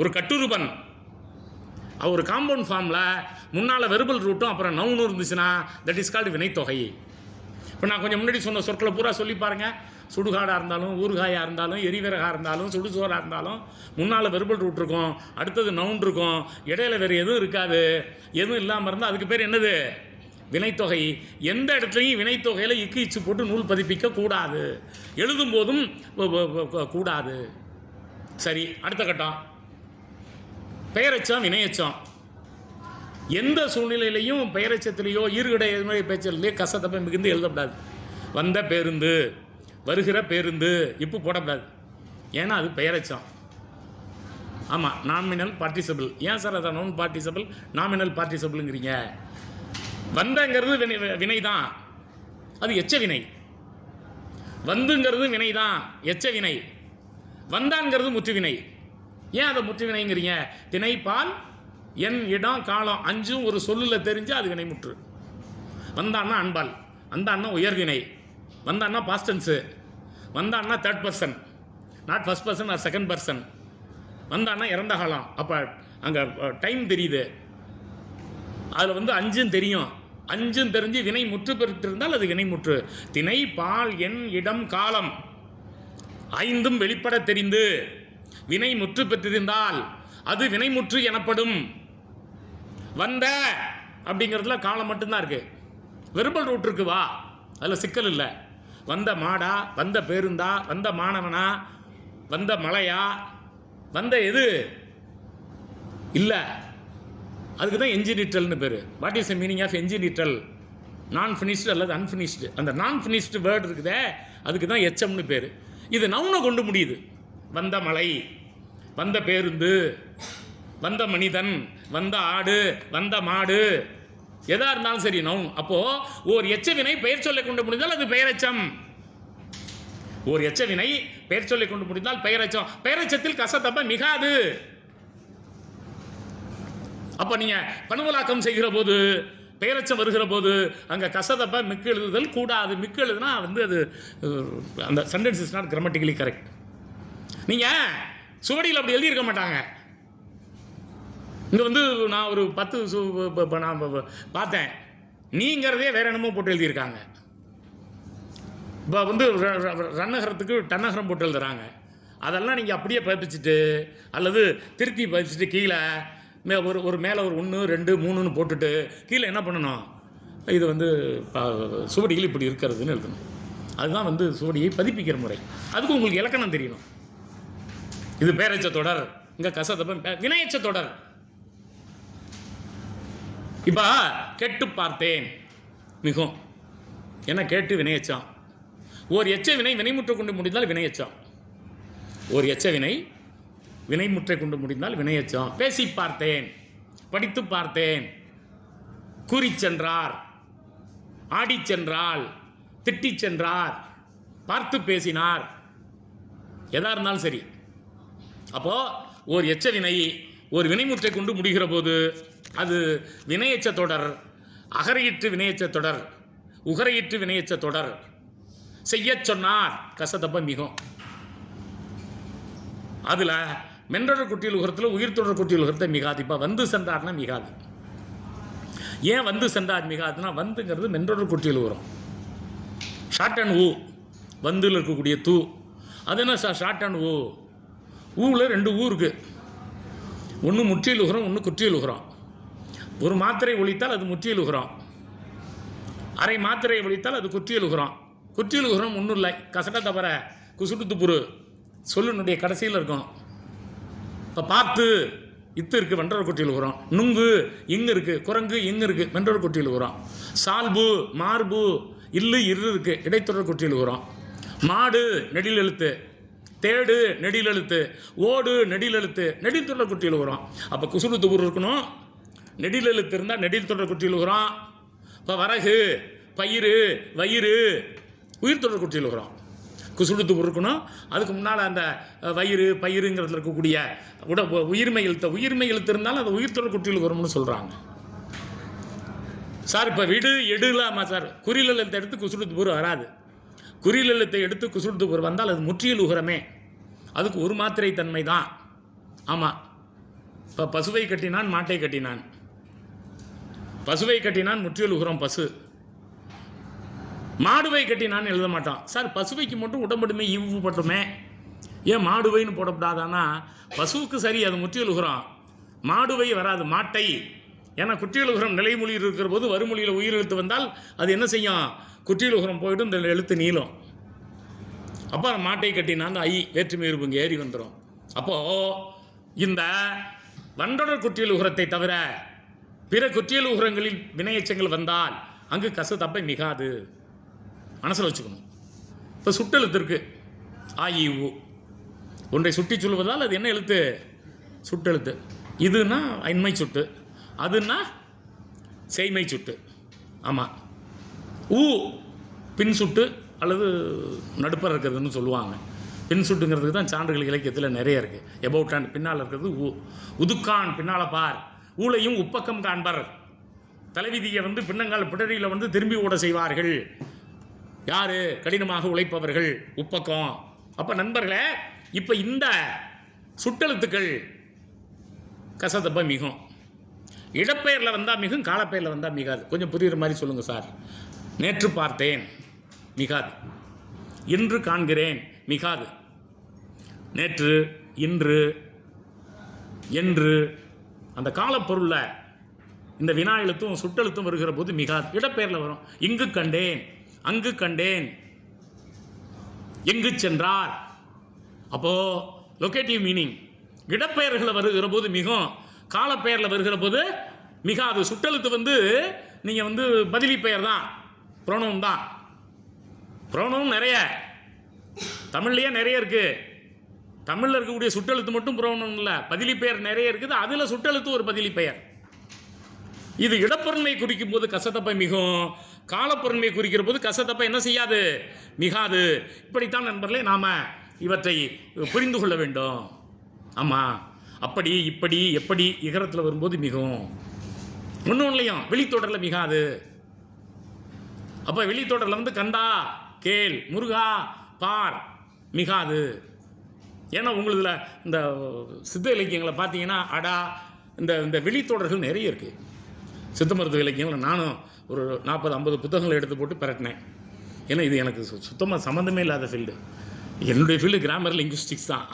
ஒரு கட்டுருபன், ஒரு காம்பவுண்ட் ஃபார்மில் முன்னால் வெர்பல் ரூட்டும் அப்புறம் நவுனும் இருந்துச்சுன்னா தட் இஸ் கால்டு வினைத்தொகை. இப்போ நான் கொஞ்சம் முன்னாடி சொன்ன சொற்களை பூரா சொல்லி பாருங்கள். சுடுகாடாக இருந்தாலும், ஊறுகாயாக இருந்தாலும், எரிவிறகாக இருந்தாலும், சுடுசோறாக இருந்தாலும் முன்னால் வெர்பல் ரூட் இருக்கும், அடுத்தது நவுன் இருக்கும், இடையில வேறு எதுவும் இருக்காது. எதுவும் இல்லாமல் இருந்தால் அதுக்கு பேர் என்னது? வினைத்தொகை. எந்த இடத்துலையும் வினைத்தொகையில் இக்கு இச்சு போட்டு நூல் பதிப்பிக்க கூடாது, எழுதும் போதும் கூடாது. சரி, அடுத்த கட்டம் பெயரெச்சம், வினையச்சம். எந்த சூழ்நிலையிலையும் பெயரெச்சத்திலேயோ ஈறுகடை எதிர்மறை பேச்சலையோ கசத்தப்பை மிகுந்து எழுதப்படாது. வந்த பேருந்து, வருகிற பேருந்து இப்போ போடக்கூடாது. ஏன்னா அது பெயரெச்சம். ஆமாம், நாமினல் பார்ட்டிசிபிள். ஏன் சார் அதை நவுன் பார்ட்டிசிபிள் நாமினல் பார்ட்டிசிபிளுங்கிறீங்க? வந்தங்கிறது வினை தான், அது எச்ச வினை. வந்துங்கிறது வினை தான், எச்ச வினை. வந்தான்ங்கிறது முற்று வினை. ஏன் அதை முற்று வினைங்கிறீங்க? திணை, பால், எண், இடம், காலம் அஞ்சும் ஒரு சொல்லில் தெரிஞ்சால் அது வினைமுற்று. வந்தான்னா அன்பால், வந்தான்னா உயர்வினை, வந்தான்னா பாஸ்டன்ஸு, வந்தான்னா third person, not first person or second person, வந்தான்னா இறந்த காலம். அப்போ அங்கே டைம் தெரியுது, அதில் அஞ்சும் தெரியும். அஞ்சும் தெரிஞ்சு வினை முற்று பெற்றிருந்தால் அது வினைமுற்று. திணை, பால், எண், இடம், காலம் ஐந்தும் வெளிப்பட தெரிந்து வினை முற்று பெற்றிருந்தால் அது வினைமுற்று எனப்படும். வந்த அப்படிங்கிறதுல காலம் மட்டும்தான் இருக்கு, வெர்பல் ரூட் இருக்கு, வா, அதில் சிக்கல் இல்லை. வந்த மாடா, வந்த பேருந்தா, வந்த மாணவனா, வந்த மலையா, வந்த எது இல்லை, அதுக்கு தான் என்ஜினிட்டல்னு பேர். What is the meaning of என்ஜினிட்டல்? நான் ஃபினிஷ்டு அல்லது அன்ஃபினிஷ்டு. அந்த நான் ஃபினிஷ்டு வேர்டு இருக்குதே, அதுக்கு தான் எச்சம்னு பேர். இது நவுனை கொண்டு முடியுது. வந்த மலை, வந்த பேருந்து, வந்த மனிதன், வந்த ஆடு, வந்த மாடு, எதா இருந்தாலும் சரி நவுன். அப்போ ஒரு எச்சவினை பெயர் சொல்லை கொண்டு முடிந்தால் அது பெயரெச்சம். ஒரு எச்சவினை பெயர் சொல்லை கொண்டு முடிந்தால் பெயரெச்சம். பெயரெச்சத்தில் கசத்தப்ப மிகாது. அப்போ நீங்கள் பணுவலாக்கம் செய்கிற போது, பெயரெச்சம் வருகிற போது அங்கே கசதப்ப மிக்கு எழுதுதல் கூடாது. மிக்கு எழுதுனா அது அந்த sentence is not grammatically correct. நீங்கள் சுவடியில் அப்படி எழுதியிருக்க மாட்டாங்க. இங்கே நான் ஒரு 10 நான் பார்த்தேன், நீங்கிறதே வேற என்னமோ போட்டு எழுதியிருக்காங்க. இப்போ ரன்னகரத்துக்கு டன்னகரம் போட்டு எழுதுறாங்க. அதெல்லாம் நீங்கள் அப்படியே பதிப்பிச்சுட்டு அல்லது திருத்தி பதிப்பிச்சுட்டு கீழே ஒரு மேலே ஒரு 1, 2, 3ன்னு போட்டுட்டு கீழே என்ன பண்ணணும்? இது சுவடிகள் இப்படி இருக்கிறதுன்னு எழுதணும். அதுதான் சுவடியை பதிப்பிக்கிற முறை. அதுக்கு உங்களுக்கு இலக்கணம் தெரியணும். இது பேரெச்ச தொடர், இங்கே கசதப்ப வினையச்ச தொடர். இப்போ கேட்டு பார்த்தேன் மிகும், என்ன கேட்டு வினையச்சம். ஓர் எச்ச வினை வினைமுற்றை கொண்டு முடிந்தால் வினையச்சம். ஒரு எச்ச வினை வினைமுற்றை கொண்டு முடிந்தால் வினையச்சம். பேசி பார்த்தேன், படித்து பார்த்தேன், கூறி சென்றார், ஆடி சென்றால், திட்டி சென்றார், பார்த்து பேசினார், எதா இருந்தாலும் சரி. அப்போ ஒரு எச்ச வினை ஒரு வினைமுற்றை கொண்டு முடிகிற போது அது வினையச்ச தொடர், அகரையிற்று வினையச்ச தொடர், உகரையிற்று வினையச்ச தொடர். செய்ய சொன்னார் கசதப்ப மிகும். அதில் மென்றொடர் குட்டியல் உகரத்தில் உயிர்த்தொடர் குட்டியல் உகரத்தை மிகாது. இப்போ வந்து சென்றார்னா மிகாது. ஏன் வந்து சென்றார் மிகாதுன்னா, வந்துங்கிறது மென்றொடர் குட்டியல் உகரம். ஷார்ட் அண்ட் ஊ, வந்துல இருக்கக்கூடிய தூ, அது என்ன ஷார்ட் அண்ட் ஊ? ஊவில் 2 ஊ இருக்குது. ஒன்று முற்றியல் உகரம், ஒன்று குற்றியல் உகரம். ஒரு மாத்திரை ஒழித்தால் அது முற்றியல் உகரம், அரை மாத்திரை ஒழித்தால் அது குற்றியல் உகரம். குற்றியல் உகரம் ஒன்றும் இல்லை, கசட தவற குசுட்டு துப்புரு சொல்லுனுடைய கடைசியில் இருக்கும். இப்போ பார்த்து இத்து இருக்குது, வென்றொரு குட்டியில் உகரம். நுங்கு இங்கு இருக்குது, குரங்கு இங்கு இருக்குது, வென்றொரு குட்டியில் உகரம். சால்பு மார்பு இல்லு இரு இருக்குது, இடைத்தொடர் குட்டியில் உகரம். மாடு நெடில் எழுத்து, தேடு நெடில் எழுத்து, ஓடு நெடில் எழுத்து, நெடில் தொடர் குட்டியில் உகரம். அப்போ குசுடு துபுர் இருக்கணும், நெடில் எழுத்து இருந்தால் நெடில் தொடர் குட்டியில் உகரம். இப்போ வரகு, பயிறு, வயிறு உயிர் தொடர் குட்டியில் உகரம். குசுடுத்து இருக்கணும். அதுக்கு முன்னால் அந்த வயிறு பயிருங்கிறதுல இருக்கக்கூடிய உயிர்மை எழுத்து இருந்தாலும் அது உயிர் தொடர் குட்டியில் வரும்னு சொல்கிறாங்க. சார் இப்போ விடு எடுலாமா சார்? குறில் எழுத்தை எடுத்து குசுடுத்து போர் வராது. குறில் எழுத்தை எடுத்து குசுடுத்து போர் வந்தால் அது முற்றியல் உகரமே. அதுக்கு ஒரு மாத்திரை தன்மை தான். ஆமாம். இப்போ பசுவை கட்டினான், மாட்டை கட்டினான். பசுவை கட்டினான் முற்றியல் உகரம் பசு. மாடுவை கட்டினான்னு எழுத மாட்டான் சார். பசுவைக்கு மட்டும் உடம்படுமே ஈவு பட்டுமே, ஏன் மாடுவைன்னு போடப்படாதானா? பசுவுக்கு சரி, அது முற்றியல் உகரம். மாடுவை வராது, மாட்டை. ஏன்னா குற்றியல் உகரம் நிலைமொழி இருக்கிற போது வறுமொழியில் உயிர் எழுத்து வந்தால் அது என்ன செய்யும்? குற்றியல் உகரம் போய்ட்டு இந்த எழுத்து நீளும். அப்போ மாட்டை கட்டினான் ஐ வேற்றுமை இருப்புங்க ஏறி வந்துடும். அப்போது இந்த வண்டொடர் குற்றியல் உகரத்தை தவிர பிற குற்றியல் உகரங்களில் வினையச்சங்கள் வந்தால் அங்கு கச தப்பை மிகாது. மனசில் வச்சுக்கணும். இப்போ சுட்டெழுத்து இருக்கு, ஆ இ உ. ஒன்றை சுட்டி சொல்வதால் அது என்ன எழுத்து? சுட்டெழுத்து. இதுனா இன்மை சுட்டு, அதுன்னா செய்மை சுட்டு. ஆமாம். ஊ பின் சுட்டு அல்லது நடுப்பர் இருக்கிறதுன்னு சொல்லுவாங்க. பின் சுட்டுங்கிறதுக்கு தான் சான்றுகள் இலக்கியத்தில் நிறைய இருக்குது. எபவுட் அண்ட் பின்னால் இருக்கிறது ஊ. உதுக்கான் பின்னால் பார், ஊழையும் உப்பக்கம் காண்பர். தலைவிதியை பின்னங்கால் பிடரியில் திரும்பி ஓட செய்வார்கள். யார்? கடினமாக உழைப்பவர்கள், உப்பக்கம். அப்போ நண்பர்களே, இப்போ இந்த சுட்டெழுத்துக்கள் கசதப்ப மிகும். இடப்பெயரில் வந்தால் மிகும், காலப்பெயரில் வந்தால் மிகாது. கொஞ்சம் புரிகிற மாதிரி சொல்லுங்கள் சார். நேற்று பார்த்தேன் மிகாது, இன்று காண்கிறேன் மிகாது. நேற்று, இன்று, என்று அந்த காலப்பொருளில் இந்த வினா எழுத்தும் சுட்டெழுத்தும் வருகிற போது மிகாது. இடப்பெயரில் வரும். இங்கு கண்டேன், அங்கு கண்டேன், எங்கு சென்றார். அப்போது லொக்கேட்டிவ் மீனிங். இடப்பெயர்களில் வருகிற போது மிகும், காலப்பெயரில் வருகிற போது மிகாது. சுட்டெழுத்து நீங்கள் பதிலி பெயர் தான், ப்ரோனவுன் தான். ப்ரோனவுன் நிறைய தமிழ்லேயே நிறைய இருக்குது. தமிழில் இருக்கக்கூடிய சுட்டெழுத்து மட்டும் ப்ரோனவுன் இல்லை, பதிலி பெயர் நிறைய இருக்குது. அதில் சுட்டெழுத்து ஒரு பதிலி பெயர். இது இடப்பொருண்மை குறிக்கும் போது கசதப்பை மிகும், காலப்பொருண்மை குறிக்கிற போது கசதப்பை என்ன செய்யாது? மிகாது. இப்படித்தான் நண்பர்களே நாம் இவற்றை புரிந்து கொள்ள வேண்டும். ஆமாம். அப்படி, இப்படி, எப்படி இகரத்தில் வரும்போது மிகும். ஒன்றும் இல்லையும் வெளித்தொடரில் மிகாது. அப்போ வெளித்தொடரில் கந்தா கேள், முருகா பார் மிகாது. ஏன்னா உங்களுதுல இந்த சித்த இலக்கியங்களை பார்த்தீங்கன்னா அடா இந்த வெளித்தொடர்கள் நிறைய இருக்குது. சித்த மருத்துவ இலக்கியங்கள் நானும் ஒரு 40-50 புத்தகங்களை எடுத்து போட்டு பிரட்டினேன். ஏன்னா இது எனக்கு சுத்தமாக சம்மந்தமே இல்லாத ஃபீல்டு. என்னுடைய ஃபீல்டு கிராமர் லிங்குவிஸ்டிக்ஸ் தான்.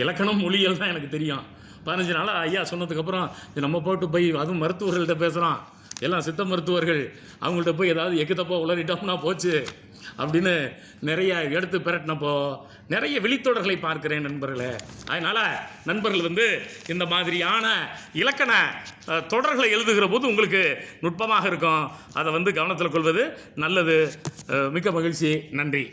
இலக்கணம் மொழியல் தான் எனக்கு தெரியும். 15 நாளாக ஐயா சொன்னதுக்கப்புறம் இது நம்ம போய் அதுவும் மருத்துவர்கள்ட்ட பேசுகிறோம். எல்லாம் சித்த மருத்துவர்கள், அவங்கள்ட்ட போய் ஏதாவது எக்குத்தப்போ உளறிட்டோம்னா போச்சு அப்படின்னு நிறைய எடுத்து பிரட்டினப்போ நிறைய வெளித்தொடர்களை பார்க்கிறேன் நண்பர்களே. அதனால் நண்பர்கள் இந்த மாதிரியான இலக்கண தொடர்களை எழுதுகிற போது உங்களுக்கு நுட்பமாக இருக்கும். அதை கவனத்தில் கொள்வது நல்லது. மிக்க மகிழ்ச்சி. நன்றி.